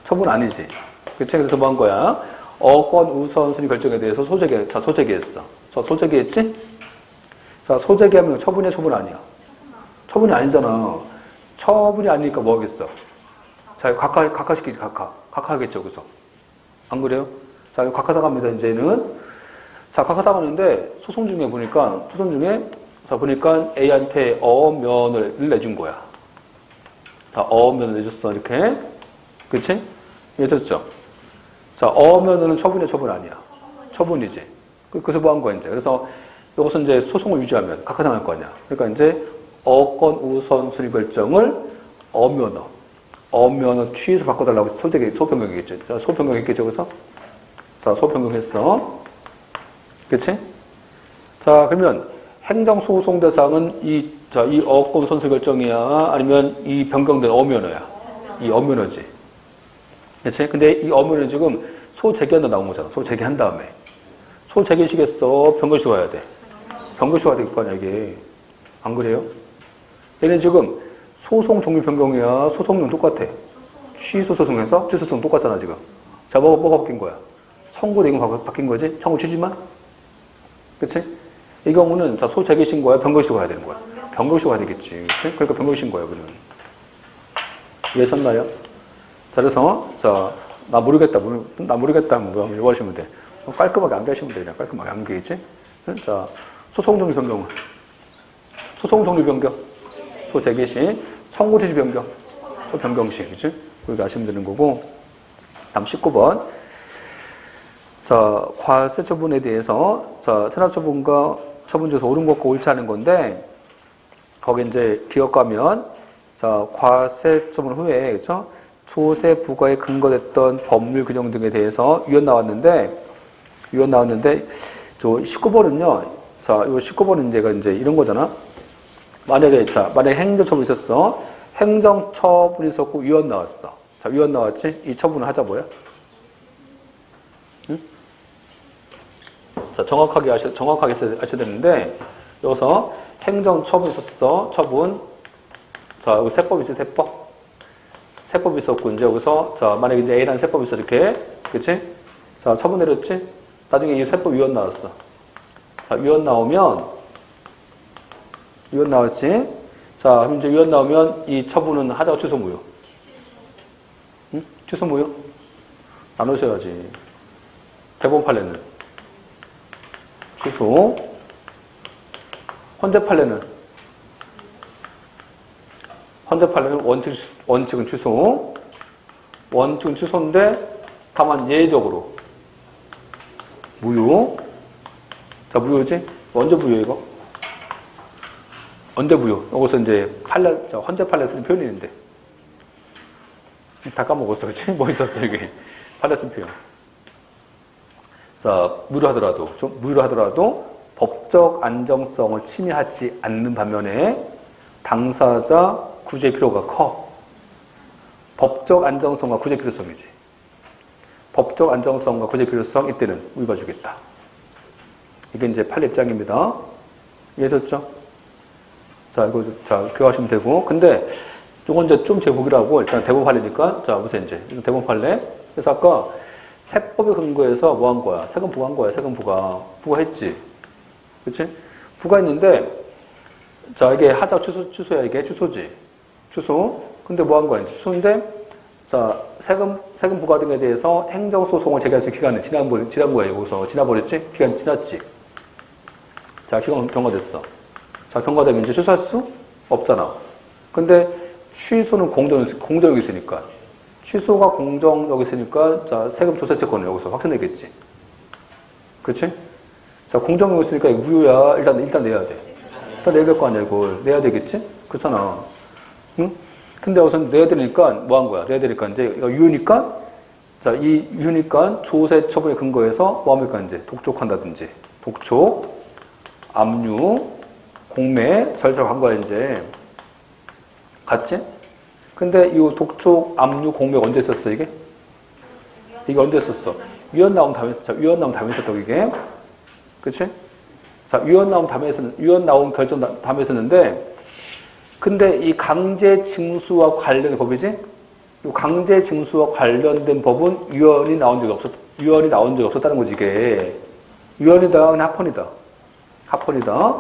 처분 아니지. 그치? 그래서 뭐 한 거야? 어권 우선순위 결정에 대해서 소재기했어. 소재기했지? 자, 소재기하면 처분이야, 처분 아니야? 처분이 아니잖아. 처분이 아니니까 뭐 하겠어? 자, 각하시키지, 각하 하겠죠, 그래서. 안 그래요? 자, 각하당합니다, 이제는. 자, 각하당하는데 소송 중에 보니까 A한테 어면을 내준 거야. 자, 어면을 내줬어, 이렇게. 그치? 이해됐죠? 자, 어면은 처분이야, 처분 아니야? 처분이지. 그래서 뭐 한 거야, 이제. 그래서 이것은 이제 소송을 유지하면 각하당할 거 아니야. 그러니까 이제 어권 우선순위 결정을 어면허 취소 바꿔달라고 소변경했겠죠. 자, 소변경했겠죠. 그래서 자, 소변경했어. 그치? 자, 그러면 행정소송 대상은 이 어권 우선순위 결정이야? 아니면 이 변경된 어면허야? 이 어면허지. 그치? 근데 이 어면허는 지금 소재기한다 나온 거잖아. 소재기한 다음에. 소재기시겠어? 변경시고 와야 돼. 변경시고 와야 될 거 아니야, 이게. 안 그래요? 얘는 지금 소송 종류 변경이야? 소송용 똑같아. 취소 소송에서 취소소송 똑같잖아, 지금. 자, 뭐가 바뀐 거야? 청구 내용 바뀐 거지? 청구 취지만? 그치? 이 경우는 자, 소재기 신고야? 변경시고 와야 되는 거야? 변경시고 와야 되겠지. 그치? 그러니까 변경신 거야, 우리는. 이해하셨나요? 자, 그래서, 자, 나 모르겠다, 뭐 하시면 돼. 깔끔하게 암기하시면 돼, 그냥 깔끔하게 암기겠지? 자, 소송 종류 변경은? 소송 종류 변경. 소재기 시, 청구 취지 변경. 소변경 시, 그치? 그렇게 하시면 되는 거고. 다음 19번. 자, 과세 처분에 대해서, 자, 체납 처분과 처분 중에서 옳은 것과 옳지 않은 건데, 거기 이제 기억하면, 자, 과세 처분 후에, 그쵸? 조세 부과에 근거됐던 법률 규정 등에 대해서 위헌 나왔는데, 저 19번은요, 자, 요 19번은 이제 이런 거잖아. 만약에 행정처분이 있었어. 행정처분이 있었고, 위헌 나왔어. 자, 위헌 나왔지? 이 처분을 하자, 뭐야? 응? 자, 정확하게 하셔야 되는데, 여기서 행정처분이 있었어. 처분. 자, 여기 세법이 있지, 세법. 세법이 있었고, 이제 여기서, 자, 만약에 이제 A라는 세법이 있어, 이렇게. 그치? 자, 처분 내렸지? 나중에 이 세법 위헌 나왔어. 자, 위헌 나왔지? 자, 그럼 이제 위헌 나오면 이 처분은 하자가 취소 무효. 응? 취소 무효? 나누셔야지. 대법원 판례는 취소. 헌재 판례는 원칙은 취소. 원칙은 취소인데 다만 예외적으로 무효. 자, 무효지? 언제 무효 이거? 언제 무효? 여기서 이제 헌재 판례 쓰는 표현이 있는데. 다 까먹었어, 그치? 뭐 있었어, 이게. 판례 쓴 표현. 자, 무효하더라도 법적 안정성을 침해하지 않는 반면에 당사자 구제 필요가 커. 법적 안정성과 구제 필요성이지. 법적 안정성과 구제 필요성, 이때는 위반주겠다. 이게 이제 판례 입장입니다. 이해하셨죠? 자, 이거, 자, 기억하시면 되고. 근데, 이건 이제 좀 제목이라고, 일단 대법원 판례니까, 자, 보세요, 이제. 대법원 판례. 그래서 아까, 세법에 근거해서 뭐 한 거야? 세금 부과한 거야, 세금 부과. 부과했지. 그치? 부과했는데, 자, 이게 하자 취소야, 이게 취소지. 취소. 근데 뭐 한 거야? 취소인데, 자, 세금 부과 등에 대해서 행정소송을 제기할 수 있는 기간은 지난 거야, 여기서. 지나버렸지? 기간 지났지? 자, 기간 경과됐어. 자, 경과되면 이제 취소할 수 없잖아. 근데 취소는 공정력이 있으니까. 취소가 공정력이 있으니까, 자, 세금 조세채권은 여기서 확정되겠지. 그치? 자, 공정력이 있으니까 이거 무효야. 일단 내야 돼. 일단 내야 될 거 아니야, 이걸. 내야 되겠지? 그렇잖아. 응? 근데 우선 내야 되니까, 뭐 한 거야? 내야 되니까, 이제, 이거 유효니까, 자, 이 유효니까 조세 처분에 근거해서 뭐 합니까, 이제? 독촉한다든지. 독촉, 압류, 공매, 절차를 간 거야, 이제. 갔지? 근데 이 독촉, 압류, 공매가 언제 썼어, 이게? 이게 언제 썼어? 위헌 나온 다음에 썼다고, 이게. 그치? 자, 위헌 나온 결정 다음에 썼는데, 근데 이 강제 징수와 관련된 법이지? 이 강제 징수와 관련된 법은 위헌이 나온 적이 없었다는 거지, 이게. 위헌이다, 그냥 합헌이다.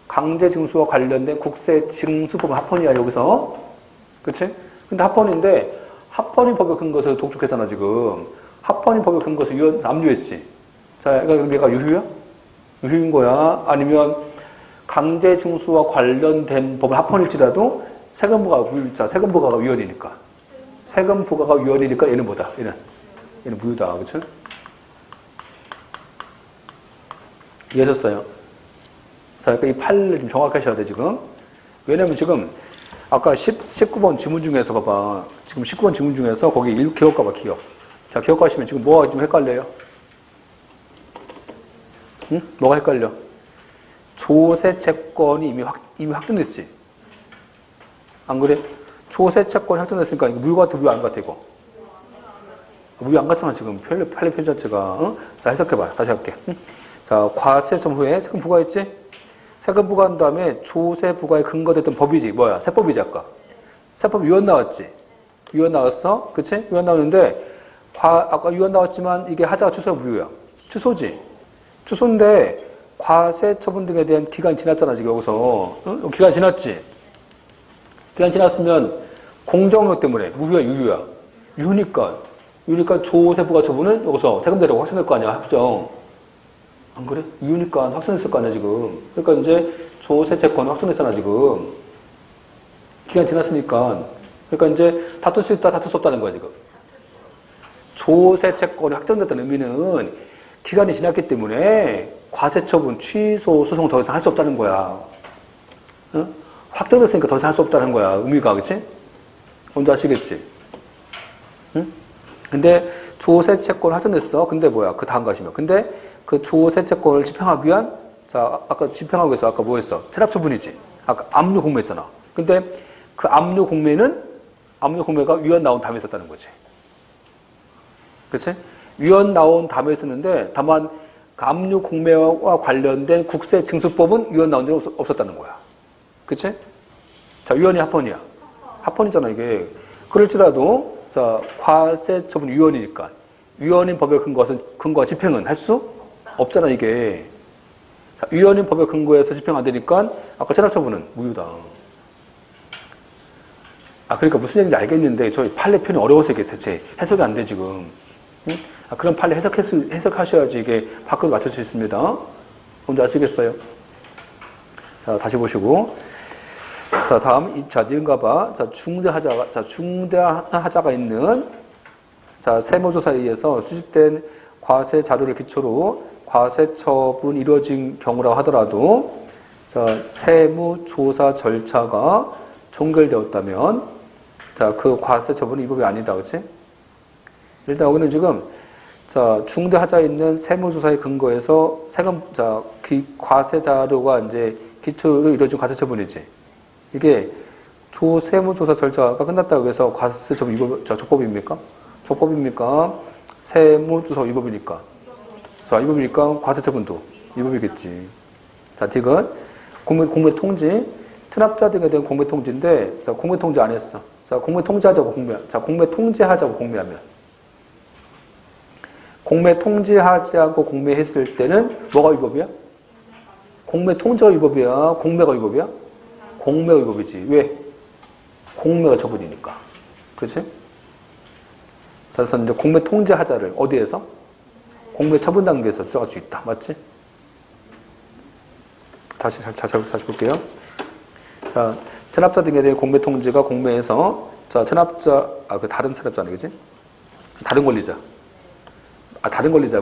강제 징수와 관련된 국세 징수법은 합헌이야, 여기서. 그치? 근데 합헌인데, 합헌인 법에 근거해서 독촉했잖아, 지금. 합헌인 법에 근거해서 압류했지. 자, 그러니까 얘가 유효야? 유효인 거야? 아니면 강제 징수와 관련된 법은 합헌일지라도 세금 부과가 위헌이니까. 세금 부과가 위헌이니까 얘는 뭐다? 얘는 무효다. 그치? 이해하셨어요? 자, 그러니까 이 판례를 좀 정확히 하셔야 돼, 지금. 왜냐면 지금 아까 19번 지문 중에서 봐봐. 지금 19번 지문 중에서 거기 기억 가봐, 기억. 자, 기억하시면 지금 뭐가 좀 헷갈려요? 응? 뭐가 헷갈려? 조세 채권이 이미 확정됐지? 안 그래? 조세 채권이 확정됐으니까 이거 물 같아, 물 안 같아, 이거? 물이 안 같잖아, 지금. 판례 표현 자체가. 응? 자, 해석해봐. 다시 할게. 응? 자, 과세 전후에 세금 부과했지? 세금 부과한 다음에 조세 부과에 근거됐던 법이지. 뭐야? 세법이지, 아까. 세법 위헌 나왔지? 위헌 나왔어? 그치? 위헌 나왔는데, 아까 위헌 나왔지만 이게 하자가 취소야, 무효야? 취소지? 취소인데, 과세 처분 등에 대한 기간이 지났잖아, 지금 여기서. 응? 기간이 지났지? 기간 지났으면 공정력 때문에 무효야, 유효야? 유효니까 조세 부과 처분은 여기서 세금 내라고 확정될 거 아니야, 합정. 안 그래? 유효니까 확정됐을 거 아니야, 지금. 그러니까 이제 조세 채권이 확정됐잖아, 지금. 기간 지났으니까. 그러니까 이제 다툴 수 있다, 다툴 수 없다는 거야, 지금. 조세 채권이 확정됐다는 의미는 기간이 지났기 때문에 과세 처분, 취소, 소송을 더 이상 할 수 없다는 거야. 응? 확정됐으니까 더 이상 할 수 없다는 거야, 의미가, 그치? 뭔지 아시겠지? 응? 근데 조세 채권 확정됐어. 근데 뭐야? 그 다음 가시면. 근데 그 조세 채권을 집행하기 위한, 자, 아까 집행하기 위해서 아까 뭐 했어? 체납 처분이지. 아까 압류 공매했잖아. 근데 그 압류 공매가 위헌 나온 다음에 썼다는 거지. 그치? 위헌 나온 다음에 썼는데, 다만 그 압류 공매와 관련된 국세 징수법은 위헌 나온 적이 없었다는 거야. 그치? 자, 위헌이 합헌이야. 합헌이잖아, 이게. 그럴지라도, 자, 과세 처분 위헌이니까. 위헌인 법에 근거가 집행은 할 수 없잖아, 이게. 자, 위헌인 법에 근거해서 집행 안 되니까, 아까 체납 처분은 무효다. 그러니까 무슨 얘기인지 알겠는데, 저희 판례 표현이 어려워서 이게 대체 해석이 안 돼, 지금. 응? 그런 판례 해석하셔야지 이게 밖으로 맞출 수 있습니다. 뭔지 아시겠어요? 자, 다시 보시고. 자, 다음, 자, 니은가 봐. 자, 중대하자가 있는, 자, 세무조사에 의해서 수집된 과세 자료를 기초로 과세 처분이 이루어진 경우라고 하더라도, 자, 세무조사 절차가 종결되었다면, 자, 그 과세 처분은 위법이 아니다. 그치? 일단 여기는 지금, 자, 중대하자에 있는 세무조사에 근거해서 과세 자료가 이제 기초로 이루어진 과세 처분이지. 이게 세무조사 절차가 끝났다고 해서 과세 처분 적법입니까? 적법입니까? 세무조사 위법이니까. 자, 위법이니까 과세 처분도 위법이겠지. 자, 지금 공매통지, 트납자 등에 대한 공매통지인데, 자, 공매통지 안 했어. 자, 공매통지하자고 공매하면. 공매통지하지 않고 공매했을 때는 뭐가 위법이야? 공매통지가 위법이야? 공매가 위법이야? 공매가 위법이지. 왜? 공매가 처분이니까. 그렇지? 자, 그래서 이제 공매통지하자를 어디에서? 공매 처분 단계에서 주장할 수 있다. 맞지? 다시 볼게요. 자, 체납자 등에 대해 공매통지가 공매에서, 자, 체납자, 그 다른 체납자네, 그지? 다른 권리자. 다른 권리자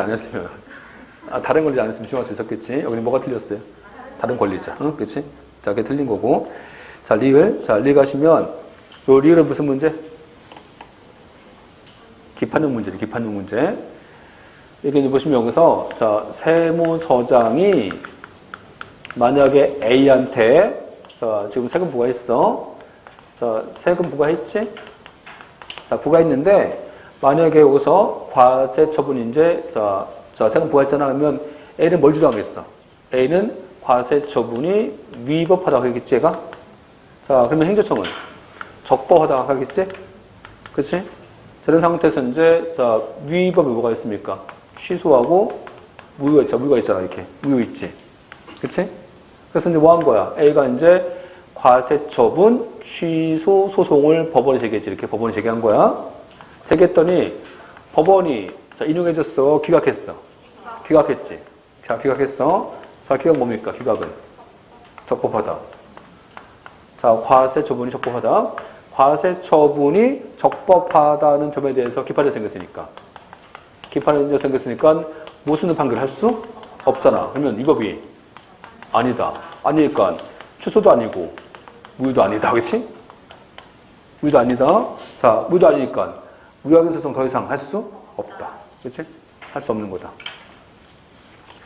안 했으면. 다른 권리자 안 했으면 주장할 수 있었겠지? 여기는 뭐가 틀렸어요? 다른 권리자. 응? 그치? 자, 그게 틀린 거고. 자, 리을 가시면, 요 리을은 무슨 문제? 기판용 문제지, 기판용 문제. 이렇게 이제 보시면 여기서, 자, 세무서장이 만약에 A한테, 자, 지금 세금 부과했어. 자, 세금 부과했지? 자, 부과했는데, 만약에 여기서 과세 처분이 이제, 자, 세금 부과했잖아. 그러면 A는 뭘 주장하겠어? A는 과세 처분이 위법하다고 하겠지, 얘가? 자, 그러면 행정청은 적법하다고 하겠지? 그치? 저런 상태에서 이제, 자, 위법이 뭐가 있습니까? 취소하고 무효가 있잖아, 이렇게. 무효 있지. 그치? 그래서 이제 뭐 한 거야? A가 이제 과세 처분 취소 소송을 법원에 제기했지. 이렇게 법원에 제기한 거야. 제기했더니 법원이, 자, 인용해줬어. 기각했어. 기각했지. 자, 기각했어. 자, 기각 뭡니까? 기각은 적법하다. 자, 과세 처분이 적법하다. 과세 처분이 적법하다는 점에 대해서 기판이 생겼으니까. 기판이 생겼으니까 무슨 판결을 할 수 없잖아. 그러면 이 법이 아니다. 아니니까 취소도 아니고 무효도 아니다. 그렇지? 무효도 아니다. 자, 무효도 아니니까 무효하게 소송 더 이상 할 수 없다. 그렇지? 할 수 없는 거다.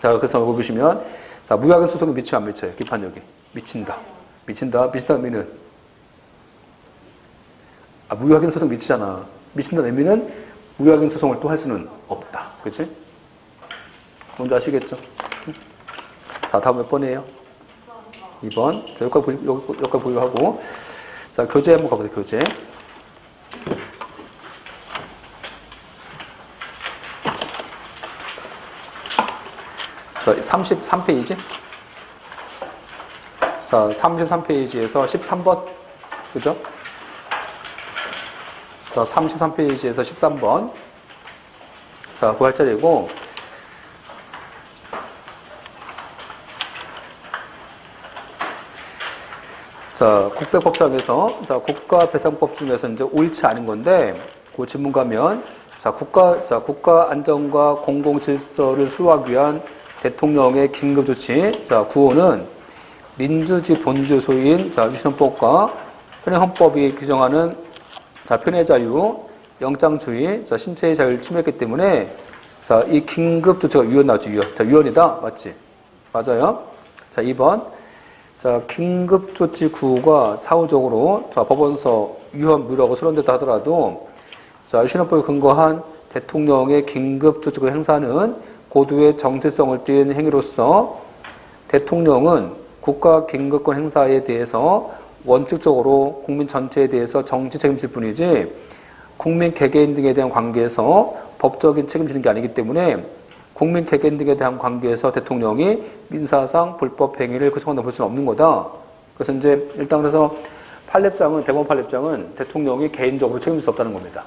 자, 그래서 여기 보시면 자, 무효하게 소송이 미치면 안 미쳐요. 기판력이. 미친다. 미친다. 미친다는 의미는 무효하게 소송 미치잖아. 미친다는 의미는 무효하게 소송을 또 할 수는 없다. 그렇지? 뭔지 아시겠죠? 자, 다음 몇 번이에요? 2번. 자, 여기까지 보유하고. 자, 교재 한번 가보세요, 교재. 자, 33페이지. 자, 33페이지에서 13번. 그죠? 자, 33페이지에서 13번. 자, 그 할 차례고. 자, 국배법상에서, 자, 국가배상법 중에서 이제 옳지 않은 건데, 그 질문 가면, 자, 국가 안정과 공공 질서를 수호하기 위한 대통령의 긴급조치. 자, 구호는 민주주의 본질소인, 자, 유신헌법과 현행헌법이 규정하는, 자, 표현의 자유, 영장주의, 자, 신체의 자유를 침해했기 때문에, 자, 이 긴급조치가 유연 나오죠, 유연. 자, 유연이다. 맞지? 맞아요. 자, 2번. 자, 긴급조치 구호가 사후적으로, 자, 법원서 유연 무효라고 선언됐다 하더라도, 자, 유신헌법에 근거한 대통령의 긴급조치를 행사하는 고도의 정체성을 띈 행위로서 대통령은 국가 긴급권 행사에 대해서 원칙적으로 국민 전체에 대해서 정치 책임질 뿐이지 국민 개개인 등에 대한 관계에서 법적인 책임지는 게 아니기 때문에 국민 개개인 등에 대한 관계에서 대통령이 민사상 불법 행위를 구성한다고 볼 수는 없는 거다. 그래서 이제 일단 그래서 대법원 판례장은 대통령이 개인적으로 책임질 수 없다는 겁니다.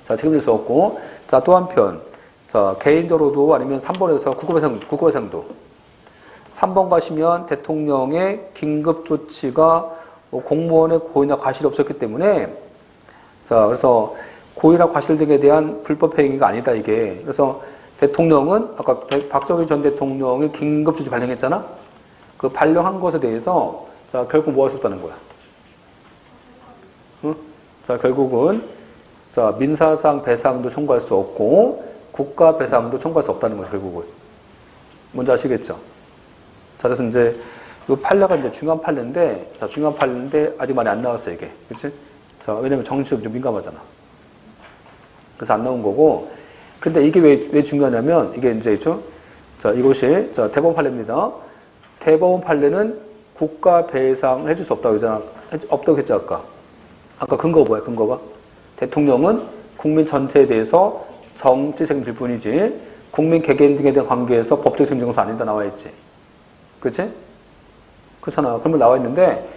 자, 책임질 수 없고, 자, 또 한편, 자, 개인적으로도 아니면 3번에서 국가배상도 3번 가시면 대통령의 긴급조치가 공무원의 고의나 과실이 없었기 때문에, 자, 그래서 고의나 과실 등에 대한 불법 행위가 아니다, 이게. 그래서 대통령은 아까 박정희 전 대통령이 긴급조치 발령했잖아? 그 발령한 것에 대해서, 자, 결국 뭐 할 수 없다는 거야? 응? 자, 결국은, 자, 민사상 배상도 청구할 수 없고, 국가 배상도 청구할 수 없다는 거죠, 결국은. 뭔지 아시겠죠? 자, 그래서 이제, 이 판례가 이제 중요한 판례인데, 자, 중요한 판례인데, 아직 많이 안 나왔어요, 이게. 그치? 자, 왜냐면 정치적 좀 민감하잖아. 그래서 안 나온 거고, 근데 이게 왜 중요하냐면, 이게 이제, 있죠? 자, 이것이, 자, 대법원 판례입니다. 대법원 판례는 국가 배상을 해줄 수 없다고 했잖아. 없다고 했지, 아까. 아까 근거가 뭐야, 근거가? 대통령은 국민 전체에 대해서 정치 책임질 뿐이지 국민 개개인 등에 대한 관계에서 법적 책임질 것은 아니다 나와 있지. 그렇지? 그렇잖아. 그런 거 나와 있는데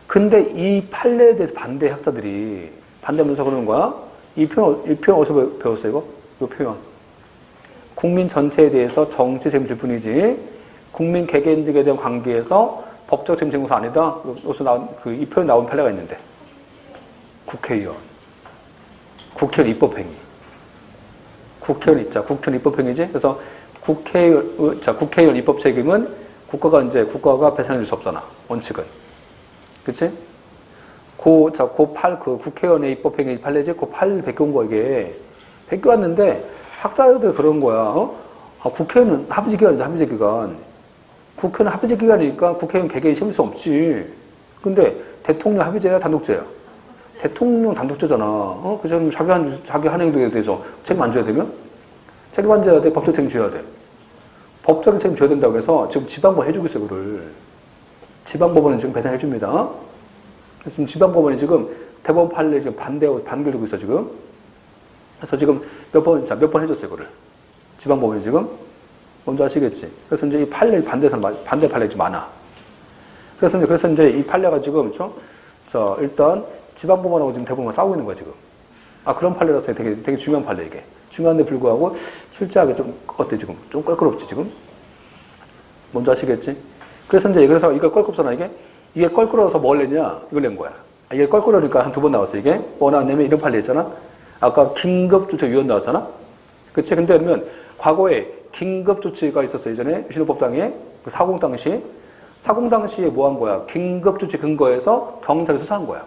근데 이 판례에 대해서 반대 학자들이 반대하면서 그러는 거야. 이 표현 어디서 배웠어 이거? 이 표현. 국민 전체에 대해서 정치 책임질 뿐이지 국민 개개인 등에 대한 관계에서 법적 책임질 것은 아니다. 여기서 나온 이 표현 나온 판례가 있는데 국회의원 입법행위. 국회의원 입법행위지. 그래서 국회의원 입법 책임은 국가가 배상해 줄 수 없잖아. 원칙은. 그치? 그 국회의원의 입법행위 판례지? 그 판례를 베껴온 거, 이게. 베껴왔는데, 학자들 그런 거야. 국회의원은 합의제기관. 국회는 합의제기관이니까 국회의원 개개인이 책임질 수 없지. 근데 대통령 합의제야, 단독제야? 대통령 단독자잖아. 그래서 자기 한 행동에 대해서 책임 안 져야 되면? 책임 안 져야 돼? 법적 책임 져야 돼? 법적인 책임 져야 된다고 해서 지금 지방법원 해주고 있어요, 그거를. 지방법원은 지금 배상해줍니다. 그래서 지금 지방법원이 지금 대법원 판례 지금 반대를 두고 있어, 지금. 그래서 지금 몇 번 해줬어요, 이거를. 지방법원이 지금. 뭔지 아시겠지? 그래서 이제 이 판례 반대 판례가 좀 많아. 그래서 이제 이 판례가 지금, 자, 일단 지방법원하고 지금 대법원과 싸우고 있는 거야, 지금. 그런 판례라서 되게 중요한 판례, 이게. 중요한데 불구하고 출제하기 좀, 어때, 지금? 좀 껄끄럽지, 지금? 뭔지 아시겠지? 그래서 이걸 껄끄럽잖아, 이게? 이게 껄끄러워서 뭘 냈냐? 이걸 낸 거야. 이게 껄끄러우니까 한 두 번 나왔어, 이게. 뭐 나왔냐면 이런 판례 있잖아? 아까 긴급조치 유연 나왔잖아? 그치? 근데 그러면 과거에 긴급조치가 있었어, 예전에. 유신헌법 당시에. 그 사공 당시. 사공 당시에 뭐 한 거야? 긴급조치 근거에서 경찰이 수사한 거야.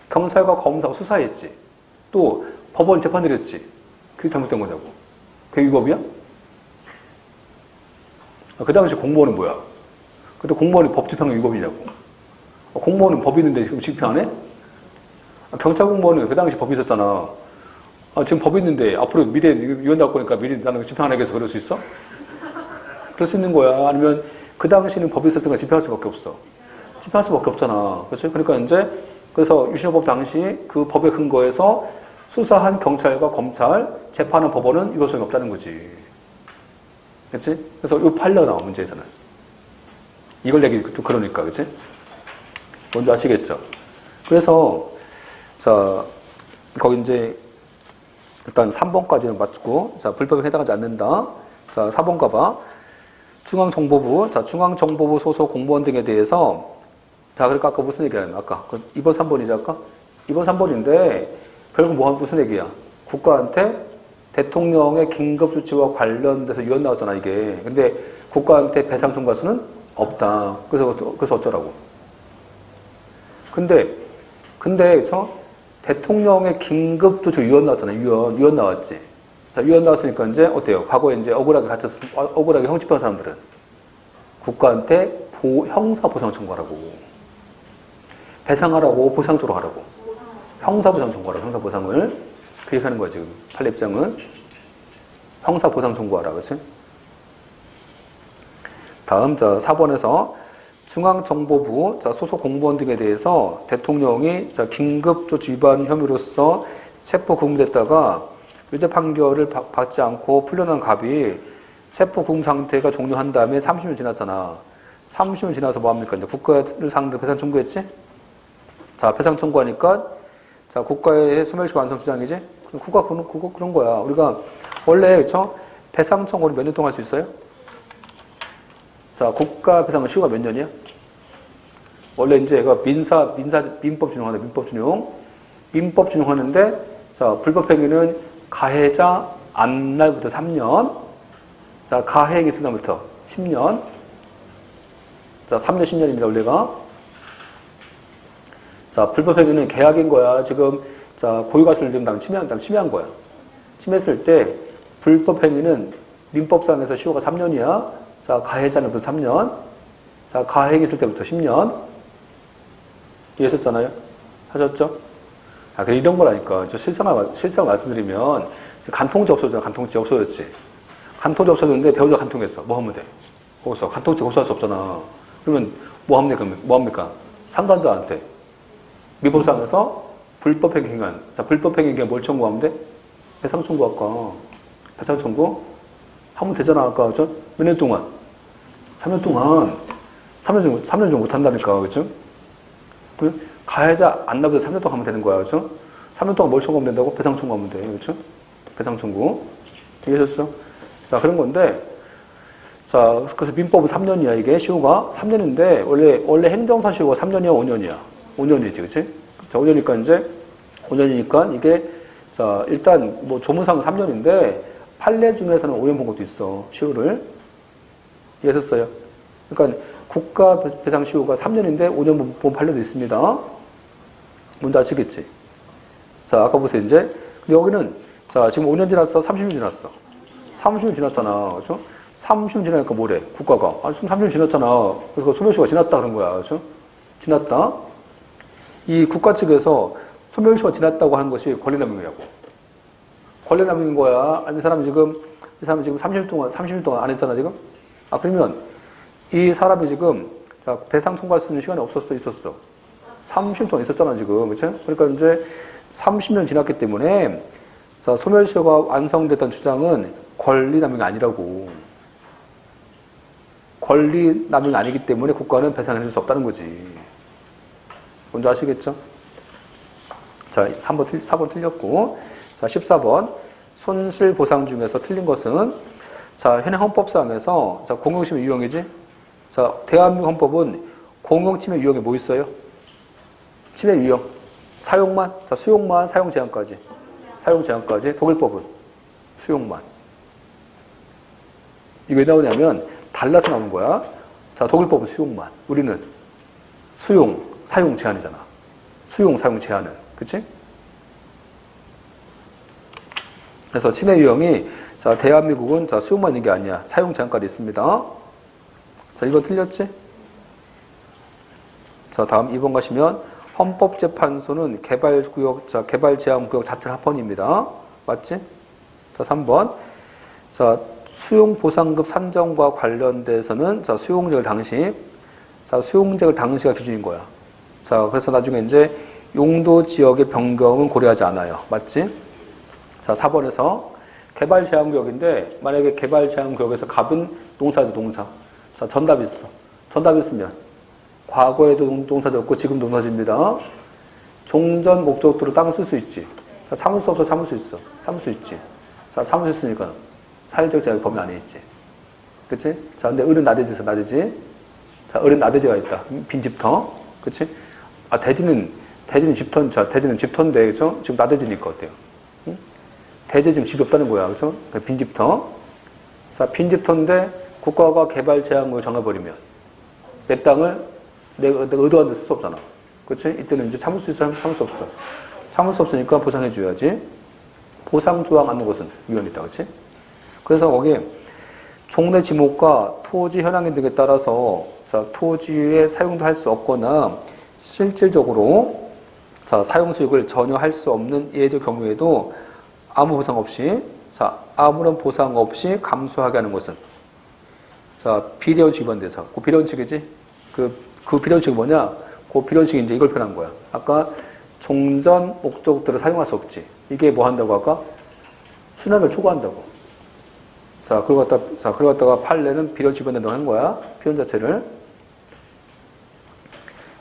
경찰과 검사가 수사했지. 또 법원 재판 들였지. 그게 잘못된 거냐고. 그게 위법이야? 그 당시 공무원은 뭐야? 그때 공무원이 법 집행이 위법이냐고. 공무원은 법이 있는데 지금 집행 안 해? 경찰 공무원은 그 당시 법이 있었잖아. 지금 법이 있는데 앞으로 미래에 위헌 나올 거니까 미래 나는 집행 안 하겠어. 그럴 수 있어? 그럴 수 있는 거야. 아니면 그 당시는 법이 있었으니까 집행할 수밖에 없어. 집행할 수밖에 없잖아. 그렇지? 그러니까 이제 그래서 유신헌법 당시 그 법의 근거에서 수사한 경찰과 검찰, 재판한 법원은 위법성이 없다는 거지. 그렇지? 그래서 이 판례가 나와, 문제에서는. 이걸 얘기 좀 그러니까, 그렇지? 뭔지 아시겠죠? 그래서 자, 거기 이제 일단 3번까지는 맞고, 자, 불법에 해당하지 않는다. 자, 4번 가봐. 중앙정보부, 자, 중앙정보부 소속 공무원 등에 대해서, 자, 그러니까 아까 무슨 얘기하냐, 아까. 2번, 3번이지, 아까? 2번, 3번인데, 결국 무슨 얘기야? 국가한테 대통령의 긴급조치와 관련돼서 위헌 나왔잖아, 이게. 근데 국가한테 배상 청구할 수는 없다. 그래서 어쩌라고. 근데, 그래서 대통령의 긴급조치 위헌 나왔잖아, 위헌 나왔지. 자, 위헌 나왔으니까 이제 어때요? 과거에 이제 억울하게 형 집행한 사람들은 국가한테 형사보상 청구하라고. 배상하라고, 보상 조로하라고. 형사보상 청구하라고, 형사보상을. 그렇게 하는 거야, 지금. 판례 입장은. 형사보상 청구하라, 그치? 다음, 자, 4번에서 중앙정보부, 자, 소속 공무원 등에 대해서 대통령이, 자, 긴급조치 위반 혐의로서 체포 구금됐다가 유죄 판결을 받지 않고 풀려난 갑이 체포 구금 상태가 종료한 다음에 30년 지났잖아. 30년 지나서 뭐 합니까? 이제 국가를 상대로 배상 청구했지? 자, 배상 청구하니까, 자, 국가의 소멸시 완성 주장이지? 국가 그런 거야. 우리가 원래, 그쵸? 배상 청구를 몇 년 동안 할 수 있어요? 자, 국가 배상은 시효가 몇 년이야? 원래 이제 얘가 민법 준용하는데, 민법 준용하는데, 자, 불법행위는 가해자 안날부터 3년, 자, 가해행위 있을 날부터 10년, 자, 3년, 10년입니다, 원래가. 자, 불법행위는 계약인 거야. 지금, 자, 고유가치를 지금 침해한 거야. 침해했을 때, 불법행위는 민법상에서 시효가 3년이야. 자, 가해자는부터 3년. 자, 가해행위 있을 때부터 10년. 이해하셨잖아요? 하셨죠? 그래, 이런 거라니까. 저 실상 말씀드리면, 간통죄 없어졌잖아. 간통죄 없어졌지. 간통죄 없어졌는데 배우자 간통했어. 뭐 하면 돼? 거기서 간통죄 고소할 수 없잖아. 그러면 뭐 합니까? 상간자한테. 민법상에서 불법행위한. 자, 불법행위가 뭘 청구하면 돼? 배상 청구 아까. 배상 청구? 하면 되잖아. 아까. 그죠? 몇 년 동안? 3년 동안. 3년 좀 못한다니까. 그죠? 가해자 안 나보다 3년 동안 하면 되는 거야. 그죠? 3년 동안 뭘 청구하면 된다고? 배상 청구하면 돼. 그죠? 배상 청구. 이해하셨어? 자, 그런 건데. 자, 그래서 민법은 3년이야. 이게 시효가 3년인데, 원래 행정사 시효가 3년이야, 5년이야? 5년이지, 그치? 자, 5년이니까 이게, 자, 일단 뭐 조문상은 3년인데, 판례 중에서는 5년 본 것도 있어. 시효를. 이해하셨어요? 그러니까 국가 배상 시효가 3년인데 5년 본 판례도 있습니다. 뭔지 아시겠지? 자, 아까 보세요, 이제. 근데 여기는, 자, 지금 5년 지났어? 30년 지났어? 30년 지났잖아. 그죠? 30년 지나니까 뭐래? 국가가. 지금 30년 지났잖아. 그래서 소멸시효가 지났다 그런 거야. 그죠? 지났다. 이 국가 측에서 소멸시효가 지났다고 하는 것이 권리남용이라고. 권리남용인 거야. 아니, 이 사람이 지금 30년 동안 안 했잖아, 지금? 그러면 이 사람이 지금, 자, 배상 청구할 수 있는 시간이 없었어, 있었어? 30년 동안 있었잖아, 지금. 그치? 그러니까 이제 30년 지났기 때문에, 자, 소멸시효가 완성됐던 주장은 권리남용이 아니라고. 권리남용이 아니기 때문에 국가는 배상을 해줄 수 없다는 거지. 뭔지 아시겠죠? 자, 4번 틀렸고. 자, 14번. 손실보상 중에서 틀린 것은, 자, 현행 헌법상에서, 자, 공용침해 유형이지? 자, 대한민국 헌법은 공용침해 유형에 뭐 있어요? 침해 유형. 사용만? 자, 수용만, 사용 제한까지. 사용 제한까지. 독일법은 수용만. 이게 왜 나오냐면, 달라서 나온 거야. 자, 독일법은 수용만. 우리는 수용, 사용 제한이잖아. 수용, 사용 제한은. 그치? 그래서 침해 유형이, 자, 대한민국은 자, 수용만 있는 게 아니야. 사용 제한까지 있습니다. 자, 이거 틀렸지? 자, 다음 2번 가시면, 헌법재판소는 개발구역, 자, 개발제한구역 자체 합헌입니다. 맞지? 자, 3번. 자, 수용보상급 산정과 관련돼서는, 자, 수용제கள் 당시, 자, 수용제கள் 당시가 기준인 거야. 자, 그래서 나중에 이제 용도 지역의 변경은 고려하지 않아요. 맞지? 자, 4번에서 개발제한구역인데, 만약에 개발제한구역에서 갑은 동사죠, 동사. 자, 전답이 있어. 전답이 있으면, 과거에도 동사졌고, 지금도 동사집니다. 종전 목적도로 땅 쓸 수 있지. 자, 참을 수 없어, 참을 수 있어. 참을 수 있지. 자, 참을 수 있으니까, 사회적 제약 범위 안에 있지. 그치? 자, 근데 을은 나대지 있어, 나대지. 자, 을은 나대지가 있다. 빈집터. 그치? 아, 대지는 집터, 자, 대지는 집터인데, 그죠? 지금 나대지니까 어때요? 응? 대지 지금 집이 없다는 거야, 그죠? 빈집터. 자, 빈집터인데, 국가가 개발 제한을 정해버리면, 내 땅을 내가 의도한 데 쓸 수 없잖아. 그치? 이때는 이제 참을 수 있어, 참을 수 없어. 참을 수 없으니까 보상해줘야지. 보상조항 않는 것은 위헌이 있다, 그치? 그래서 거기에 종래 지목과 토지 현황인 등에 따라서 자, 토지의 사용도 할 수 없거나 실질적으로 자, 사용 수익을 전혀 할 수 없는 예외적 경우에도 아무 보상 없이 자, 아무런 보상 없이 감수하게 하는 것은 자, 비례원칙 위반돼서 그 비례원칙이지? 그 비례원칙이 뭐냐? 그 비례원칙이 이제 이걸 표현한 거야. 아까 종전 목적들을 사용할 수 없지. 이게 뭐 한다고 아까? 순환을 초과한다고. 자, 그걸 갖다가 판례는 비례원칙 위반된다고 한 거야. 표현 자체를.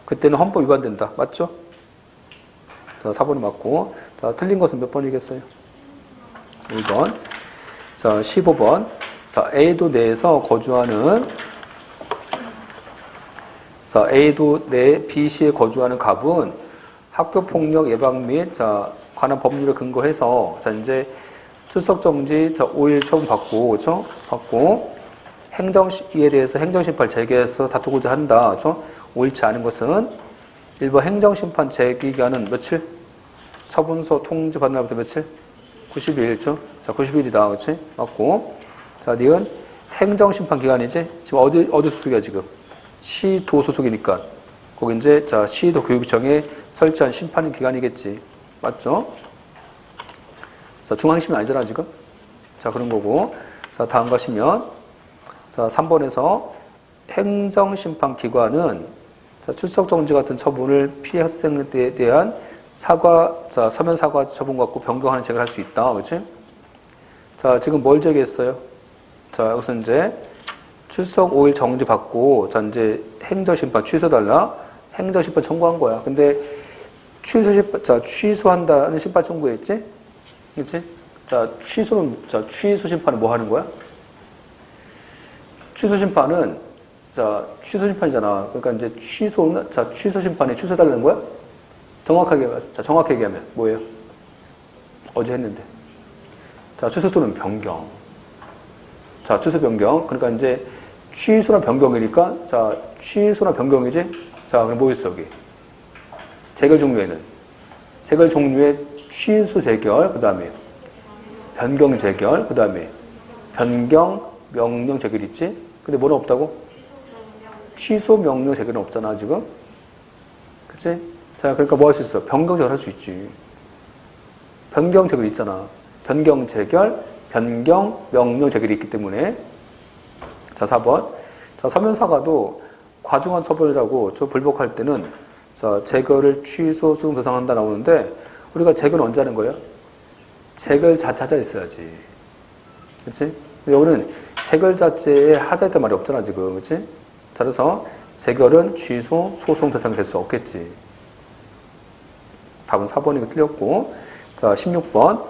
그때는 헌법 위반된다. 맞죠? 자, 4번이 맞고. 자, 틀린 것은 몇 번이겠어요? 1번. 자, 15번. 자, A도 내에서 거주하는 자, A도 내 B시에 거주하는 갑은 학교폭력 예방 및 자, 관한 법률을 근거해서 자, 이제 출석정지 5일 처분 받고, 그렇죠? 받고 행정시에 대해서 행정심판 제기해서 다투고자 한다. 그렇죠? 옳지 않은 것은 1번 행정심판 제기 기간은 며칠? 처분서 통지 받는 날부터 며칠? 90일, 그렇죠? 자, 90일이다. 그렇지? 맞고. 자, 니은 행정심판 기간이지? 지금 어디 소속이야, 지금? 시도 소속이니까. 거기 이제, 자, 시도 교육청에 설치한 심판 기관이겠지. 맞죠? 자, 중앙심은 아니잖아, 지금? 자, 그런 거고. 자, 다음 가시면, 자, 3번에서 행정심판 기관은 자, 출석정지 같은 처분을 피해 학생에 대한 사과, 자, 서면 사과 처분 갖고 변경하는 제기를 할 수 있다. 그렇지? 자, 지금 뭘 제기했어요? 자, 여기서 이제 출석 5일 정지 받고, 자, 이제 행정심판 취소달라? 행정심판 청구한 거야. 근데 취소한다는 심판 청구했지? 그치? 자, 취소 심판은 뭐 하는 거야? 취소 심판은, 자, 취소 심판이잖아. 그러니까 이제 취소 심판에 취소해달라는 거야? 정확하게 얘기하면 뭐예요? 어제 했는데. 자, 취소 또는 변경. 자, 취소 변경. 그러니까 이제 취소나 변경이니까, 자, 취소나 변경이지? 자, 그럼 뭐 있어, 여기? 재결 종류에는. 재결 종류에 취소 재결, 그 다음에 변경 재결, 그 다음에 변경 명령 재결 있지? 근데 뭐는 없다고? 취소 명령 재결은 없잖아, 지금? 그치? 자, 그러니까 뭐 할 수 있어? 변경 재결 할 수 있지. 변경 재결 있잖아. 변경 재결, 변경 명령 재결이 있기 때문에. 자, 4번. 자, 서면사과도 과중한 처벌이라고 저 불복할 때는 자, 재결을 취소, 수용 대상한다 나오는데 우리가 재결은 언제 하는 거예요? 재결 자체가 있어야지. 그치? 여기는 재결 자체에 하자 있단 말이 없잖아, 지금. 그치? 자, 그래서 재결은 취소, 소송 대상이 될 수 없겠지. 답은 4번이 틀렸고. 자, 16번.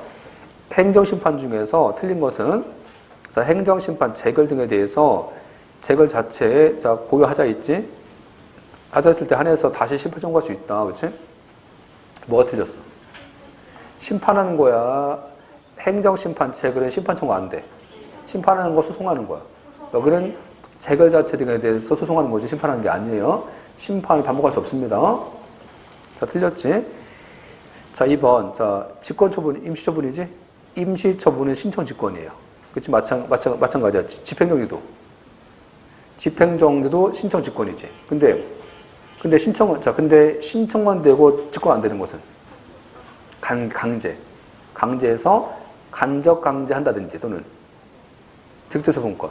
행정심판 중에서 틀린 것은 자, 행정심판 재결 등에 대해서 재결 자체에 자, 고유 하자 있지? 하자 있을 때 한해서 다시 심판 청구할 수 있다. 그치? 뭐가 틀렸어? 심판하는 거야. 행정심판 재결은 심판 청구 안 돼. 심판하는 거 소송하는 거야. 여기는 재결 자체 등에 대해서 소송하는 거지 심판하는 게 아니에요. 심판을 반복할 수 없습니다. 자, 틀렸지? 자, 2번. 자, 직권처분, 임시처분이지? 임시처분은 신청직권이에요. 그치? 마찬가지야. 집행정지도. 집행정지도 신청직권이지. 근데 신청만 되고 직권 안 되는 것은? 강제. 강제해서 간접 강제한다든지 또는 직접처분권.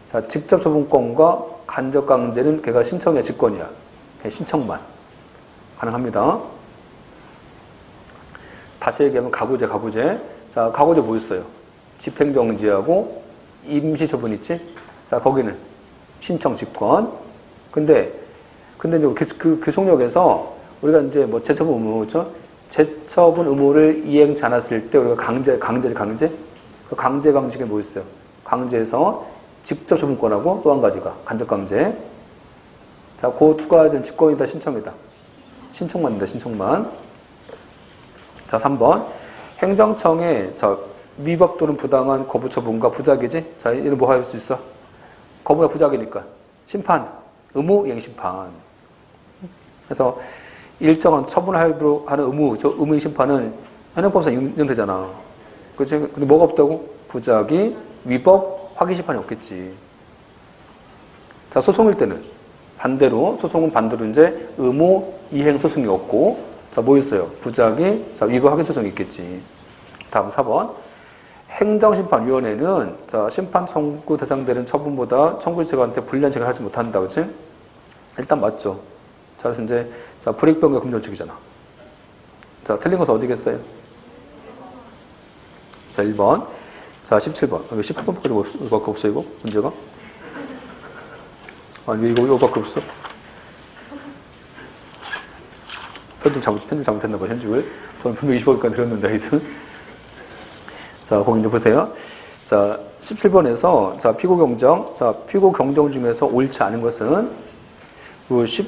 자, 직접처분권과 간접 강제는 걔가 신청의 직권이야. 걔 신청만. 가능합니다. 다시 얘기하면 가구제. 자, 가구제 뭐 있어요? 집행정지하고 임시처분 있지? 자, 거기는 신청직권. 근데 이제 그 규속력에서 우리가 이제 뭐 재처분 의무, 그렇죠? 재처분 의무를 이행치 않았을 때 우리가 강제. 그 강제 방식에 뭐 있어요? 강제에서 직접 처분권하고 또 한 가지가 간접 강제. 자, 그 두 가지는 직권이다, 신청이다. 신청만입니다, 신청만. 자, 3번. 행정청에 위법 또는 부당한 거부 처분과 부작이지? 자, 얘는 뭐 할 수 있어? 거부나 부작이니까. 심판, 의무, 이행심판. 그래서 일정한 처분하도록 하는 의무, 저 의무 심판은 현행법상 인정되잖아. 그치? 근데 뭐가 없다고? 부작위, 위법, 확인심판이 없겠지. 자, 소송일 때는 소송은 반대로 이제 의무, 이행 소송이 없고, 자, 뭐 있어요? 부작위, 자, 위법 확인 소송이 있겠지. 다음 4번. 행정심판위원회는, 자, 심판 청구 대상되는 처분보다 청구지자한테 불리한 책을 하지 못한다. 그치? 일단 맞죠. 자, 그래서 이제, 자, 불이익변경 금전칙이잖아. 자, 틀린 것은 어디겠어요? 자, 1번. 자, 17번. 왜 18번밖에 없어, 이거? 문제가? 아니, 왜 이거밖에 없어? 편집 잘못했나봐, 편집을. 저는 분명 20번까지 들었는데, 하여튼. 자, 거기 이제 보세요. 자, 17번에서, 자, 피고경정. 자, 피고경정 중에서 옳지 않은 것은,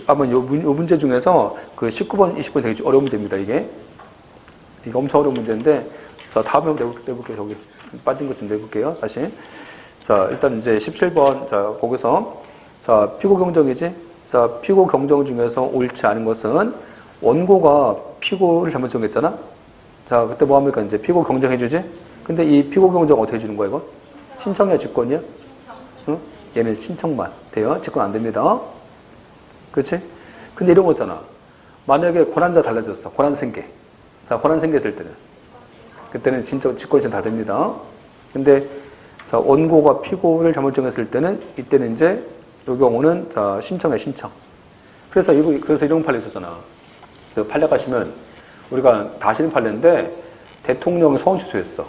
아마 요 문제 중에서 그 19번, 20번 되게 어려운 문제입니다, 이게. 이거 엄청 어려운 문제인데, 자, 다음에 한번 내볼게요, 저기. 빠진 것 좀 내볼게요, 다시. 자, 일단 이제 17번, 자, 거기서, 자, 피고경정이지? 자, 피고경정 중에서 옳지 않은 것은 원고가 피고를 잘못 정했잖아? 자, 그때 뭐 합니까? 이제 피고 경정해주지? 근데 이 피고 경정 어떻게 해주는 거야, 이거? 신청이야, 직권이야? 응? 얘는 신청만 돼요. 직권 안 됩니다. 그렇지? 근데 이런 거 있잖아. 만약에 권한자 달라졌어. 권한 생계. 자, 권한 생겼을 때는. 그때는 진짜 직권이 다 됩니다. 근데, 자, 원고가 피고를 잘못 정했을 때는, 이때는 이제, 이 경우는, 자, 신청이야, 신청. 그래서 이런 판례 있었잖아. 그 판례 가시면, 우리가 다시는 판례인데, 대통령이 서원 취소했어.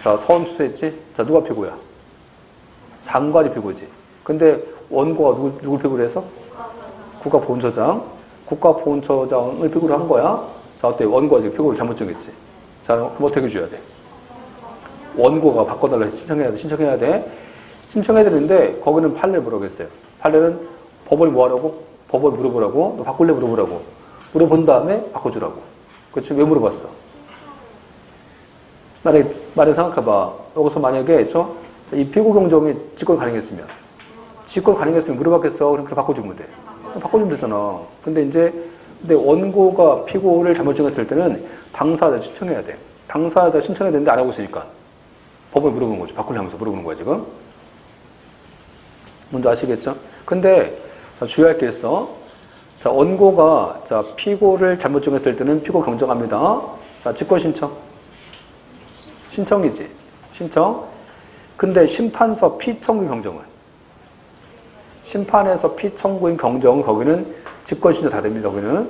자, 서원 취소했지? 자, 누가 피고야? 장관이 피고지. 근데 원고가 누굴 피고로 해서? 국가보훈처장. 국가보훈처장을 피고로 한 거야. 자, 어때? 원고가 지금 피고를 잘못 정했지. 자, 그럼 어떻게 해줘야 돼? 원고가 바꿔달라 해서 신청해야 돼. 신청해야 되는데, 거기는 판례를 뭐라고 했어요? 판례는 법원이 뭐 하라고? 법원이 물어보라고? 너 바꿀래 물어보라고? 물어본 다음에 바꿔주라고. 그렇지? 왜 물어봤어? 만약에 생각해봐. 여기서 만약에, 이 피고 경정이 직권 가능했으면 물어봤겠어? 그럼 바꿔주면 돼. 바꿔주면 되잖아. 근데 원고가 피고를 잘못 정했을 때는 당사자 신청해야 돼. 당사자 신청해야 되는데 안 하고 있으니까. 법을 물어보는 거죠. 바꾸려면서 물어보는 거야, 지금. 뭔지 아시겠죠? 근데, 자, 주의할 게 있어. 자, 원고가, 자, 피고를 잘못 정했을 때는 피고 경정합니다. 자, 직권 신청. 신청이지. 신청. 근데 심판서 피청구 경정은? 심판에서 피청구인 경정은 거기는 직권 신청 다 됩니다, 거기는.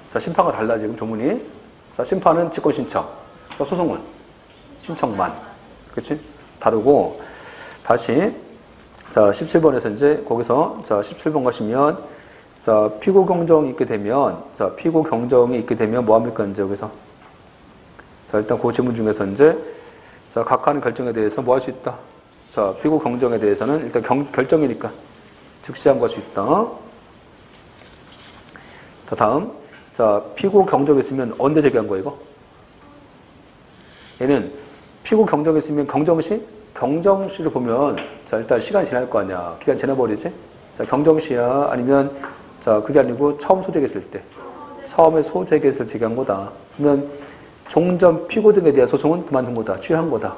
자, 심판과 달라, 지금 조문이. 자, 심판은 직권 신청. 자, 소송은? 신청만. 그치? 다르고, 다시. 자, 17번에서 이제, 거기서, 자, 17번 가시면, 자, 피고 경정이 있게 되면, 자, 피고 경정이 있게 되면 뭐 합니까, 이제 여기서? 자, 일단 그 질문 중에서 이제, 자, 각하는 결정에 대해서 뭐 할 수 있다? 자, 피고 경정에 대해서는 일단 결정이니까 즉시 함구할 수 있다. 자, 다음. 자, 피고 경정이 있으면 언제 제기한 거야, 이거? 얘는 피고 경정이 있으면 경정 시 경정시를 보면, 자, 일단 시간이 지날 거 아니야. 기간 지나버리지? 자, 경정시야? 아니면, 자, 그게 아니고 처음 소재했을 때. 처음에 소재했을 때 제기한 거다. 그러면, 종전 피고 등에 대한 소송은 그만둔 거다. 취한 거다.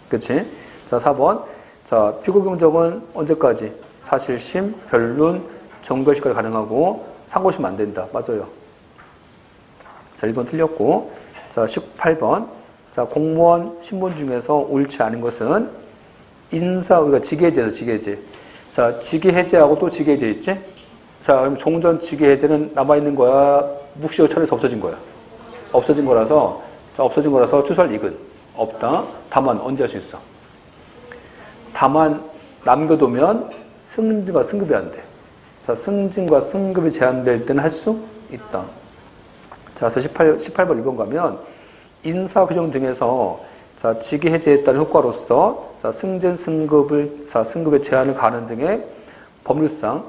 그치? 자, 4번. 자, 피고 경정은 언제까지? 사실심, 변론, 정결시까지 가능하고, 상고심 안 된다. 맞아요. 자, 1번 틀렸고. 자, 18번. 자, 공무원 신분 중에서 옳지 않은 것은 인사, 우리가 직위해제에서 직위해제. 자, 직위해제하고 또 직위해제 있지? 자, 그럼 종전 직위해제는 남아있는 거야? 묵시적 처리에서 없어진 거야? 없어진 거라서, 자, 없어진 거라서 추설 이근. 없다. 다만, 언제 할 수 있어? 다만, 남겨두면 승진과 승급이 안 돼. 자, 승진과 승급이 제한될 때는 할 수 있다. 자, 그래서 18번 1번 가면, 인사 규정 등에서 자, 직위 해제에 따른 효과로서 자, 승진 승급을 자, 승급의 제한을 가하는 등의 법률상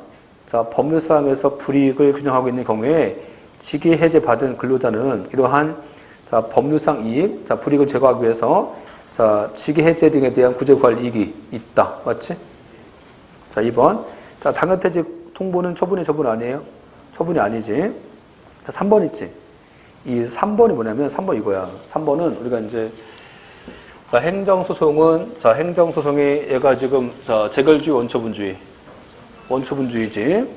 자, 법률상에서 불이익을 규정하고 있는 경우에 직위 해제 받은 근로자는 이러한 자, 법률상 이익, 자, 불이익을 제거하기 위해서 자, 직위 해제 등에 대한 구제 구할 이익이 있다. 맞지? 자, 2번. 자, 당연퇴직 통보는 처분이 처분 아니에요? 처분이 아니지. 자, 3번 있지. 이 3번이 뭐냐면 3번 이거야. 3번은 우리가 이제 자, 행정소송은 자, 행정소송이 얘가 지금 자, 재결주의 원처분주의. 원처분주의지.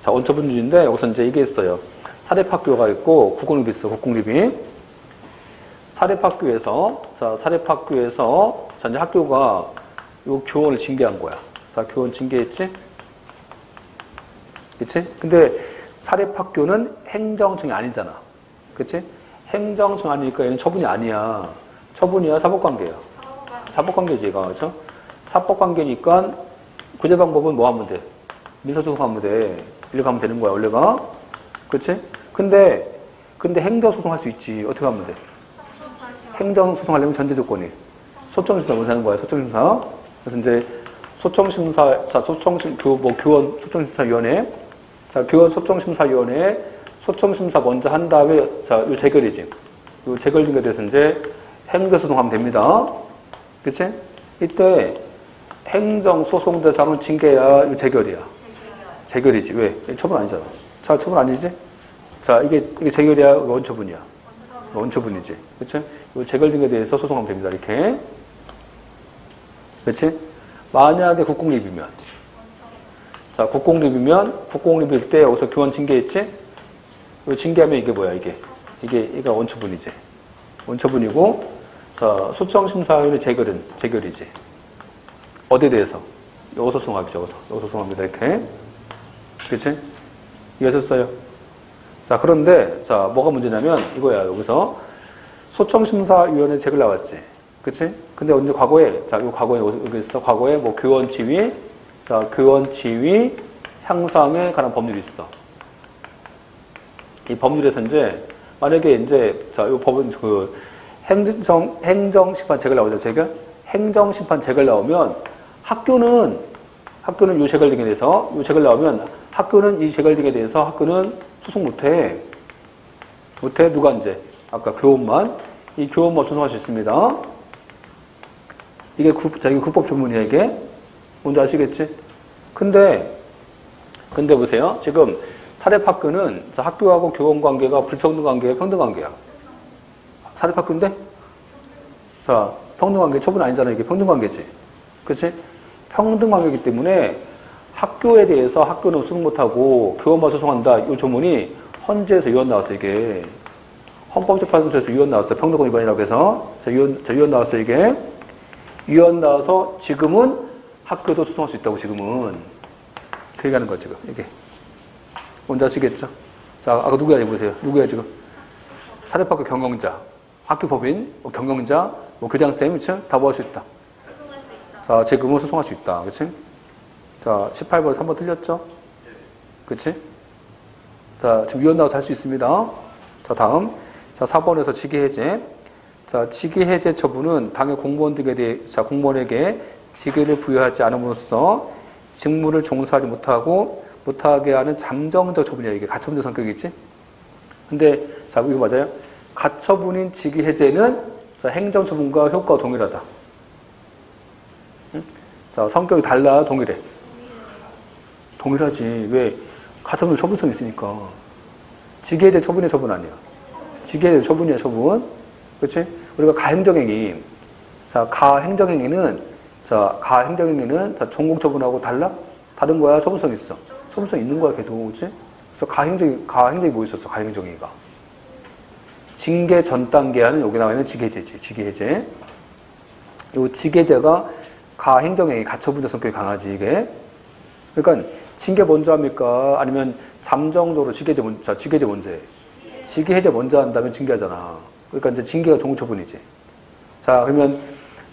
자, 원처분주의인데 여기서 이제 이게 있어요. 사립학교가 있고 국공립이 있어. 국공립이. 사립학교에서 자, 사립학교에서 자, 이제 학교가 요 교원을 징계한 거야. 자, 교원 징계했지? 그치? 근데 사립학교는 행정청이 아니잖아. 그치? 행정청 아니니까 얘는 처분이 아니야. 처분이야? 사법관계야? 사법관계지, 얘가. 그쵸? 사법관계니까 구제 방법은 뭐 하면 돼? 민사소송하면 돼. 이렇게 하면 되는 거야, 원래가. 그치? 근데 행정소송 할 수 있지. 어떻게 하면 돼? 행정소송 하려면 전제 조건이. 소청심사 뭐 하는 거야, 소청심사. 그래서 이제 소청심사, 자, 교원 소청심사위원회. 자, 교원 소청심사위원회 소청심사 먼저 한 다음에 자, 요 재결이지. 요 재결 등에 대해서 이제 행정소송하면 됩니다. 그치? 이때 행정소송 대상은 징계야, 요 재결이야. 재결이지. 왜? 처분 아니잖아. 자, 처분 아니지? 자, 이게 재결이야, 원처분이야. 원처분이지. 그치? 요 재결 등에 대해서 소송하면 됩니다. 이렇게. 그치? 만약에 국공립이면. 자, 국공립일 때 여기서 교원 징계했지? 이 징계하면 이게 뭐야, 이게 원처분이지. 원처분이고, 자, 소청심사위원회 재결이지. 어디에 대해서? 여기서 소송하겠죠, 여기서 소송합니다, 이렇게. 그치? 이해하셨어요? 자, 그런데, 자, 뭐가 문제냐면, 이거야, 여기서. 소청심사위원회 재결 나왔지. 그치? 근데 언제 과거에, 자, 요 과거에, 여기 있어. 과거에 뭐 교원 지위, 자, 교원 지위 향상에 관한 법률이 있어. 이 법률에서 이제, 만약에 이제, 자, 이 법은 행정심판 재결 나오죠, 재결? 행정심판 재결 나오면 학교는 요 재결 등에 대해서, 요 재결 나오면 학교는 이 재결 등에 대해서 학교는 소송 못해. 누가 이제, 아까 교원만, 이 교원만 소송할 수 있습니다. 이게 이게 국법 조문이야, 이게. 뭔지 아시겠지? 근데 보세요. 지금 사립학교는 학교하고 교원 관계가 불평등 관계야, 평등 관계야? 사립학교인데? 자, 평등 관계 처분 아니잖아. 이게 평등 관계지. 그치? 평등 관계이기 때문에 학교에 대해서 학교는 소송 못하고 교원만 소송한다. 이 조문이 헌재에서 유언 나왔어, 이게. 헌법재판소에서 유언 나왔어. 평등권 위반이라고 해서. 자, 유언 나왔어, 이게. 유언 나와서 지금은 학교도 소송할 수 있다고, 지금은. 그 얘기하는 거야, 지금. 이게. 뭔지 아시겠죠? 자, 아까 누구야, 보세요. 누구야, 지금? 사립학교 경영자, 학교 법인, 경영자, 교장쌤, 그치? 다 뭐 할 수 있다. 자, 지금은 소송할 수 있다. 그치? 자, 18번 3번 틀렸죠? 그치? 자, 지금 유언 나와서 할 수 있습니다. 자, 다음. 자, 4번에서 직위해제. 자, 직위해제 처분은 당의 공무원 등에 대해, 자, 공무원에게 직위를 부여하지 않음으로써 직무를 종사하지 못하게 하는 잠정적 처분이야. 이게 가처분적 성격이지. 근데, 자, 이거 맞아요? 가처분인 직위해제는 자, 행정처분과 효과가 동일하다. 자, 성격이 달라, 동일해? 동일하지. 왜? 가처분은 처분성이 있으니까. 직계해제 처분이야, 처분 아니야? 직계해제 처분이야, 처분. 그렇지? 우리가 가행정행위. 자, 가행정행위는 자, 종국처분하고 달라? 다른 거야? 처분성 있어? 처분성 있는 거야, 걔도. 그렇지? 그래서 가행정이 뭐 있었어, 가행정행위가? 징계 전 단계 하는 여기 나와 있는 직계해제지, 직계해제. 요 직계해제가 가행정행위, 가처분자 성격이 강하지, 이게. 그러니까, 징계 먼저 합니까? 아니면 잠정적으로 직계해제 먼저 해. 직계해제 먼저 한다면 징계하잖아. 그러니까 이제 징계가 종구처분이지. 자, 그러면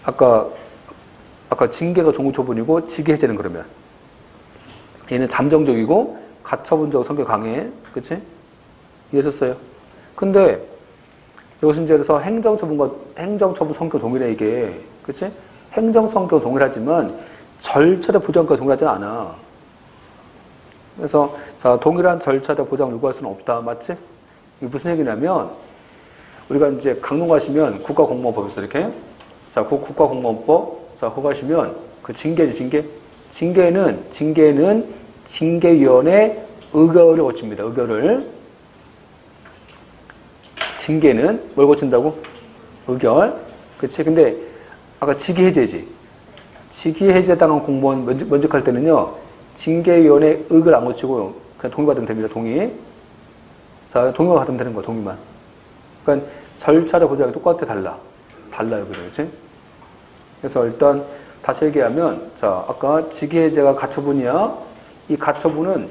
아까 징계가 종구처분이고 직계해제는 그러면 얘는 잠정적이고 가처분적 성격 강해. 그치? 이해하셨어요? 근데 이것은 이제 그래서 행정처분 성격 동일해, 이게. 그치? 행정 성격 동일하지만 절차적 보장과 동일하지는 않아. 그래서 자, 동일한 절차적 보장을 요구할 수는 없다. 맞지? 이게 무슨 얘기냐면 우리가 이제 강론 가시면 국가공무원법에서 이렇게 자, 국가공무원법 자, 그거 가시면 그 징계지, 징계. 징계는 징계위원회 의결을 거칩니다. 의결을. 징계는 뭘 거친다고? 의결. 그치? 근데 아까 직위해제지. 직위해제 당한 공무원 면직할 때는요, 징계위원회 의결 안 거치고 그냥 동의받으면 됩니다. 동의. 자, 동의만 받으면 되는 거야. 동의만. 그러니까 절차적 보장이 똑같아, 달라. 달라요, 그렇지? 그래서 일단 다시 얘기하면, 자, 아까 직위해제가 가처분이야. 이 가처분은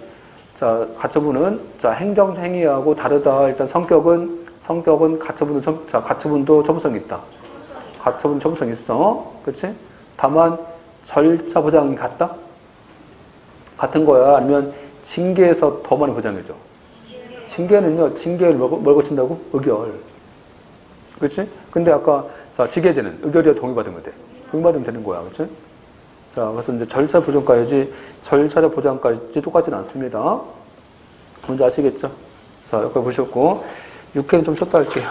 행정행위하고 다르다. 일단 성격은 가처분도 처분성이 있다. 가처분 처분성 있어. 그렇지? 다만 절차 보장이 같다? 같은 거야? 아니면 징계에서 더 많이 보장해줘? 징계는요, 징계를 뭘 거친다고? 의결. 그렇지? 근데 아까, 자, 직계해제는 의결이야 동의받으면 돼. 동의받으면 되는 거야. 그렇지? 자, 그래서 이제 절차적 보장까지 똑같지는 않습니다. 뭔지 아시겠죠? 자, 여기까지 보셨고, 6회는 좀 쉬었다 할게요.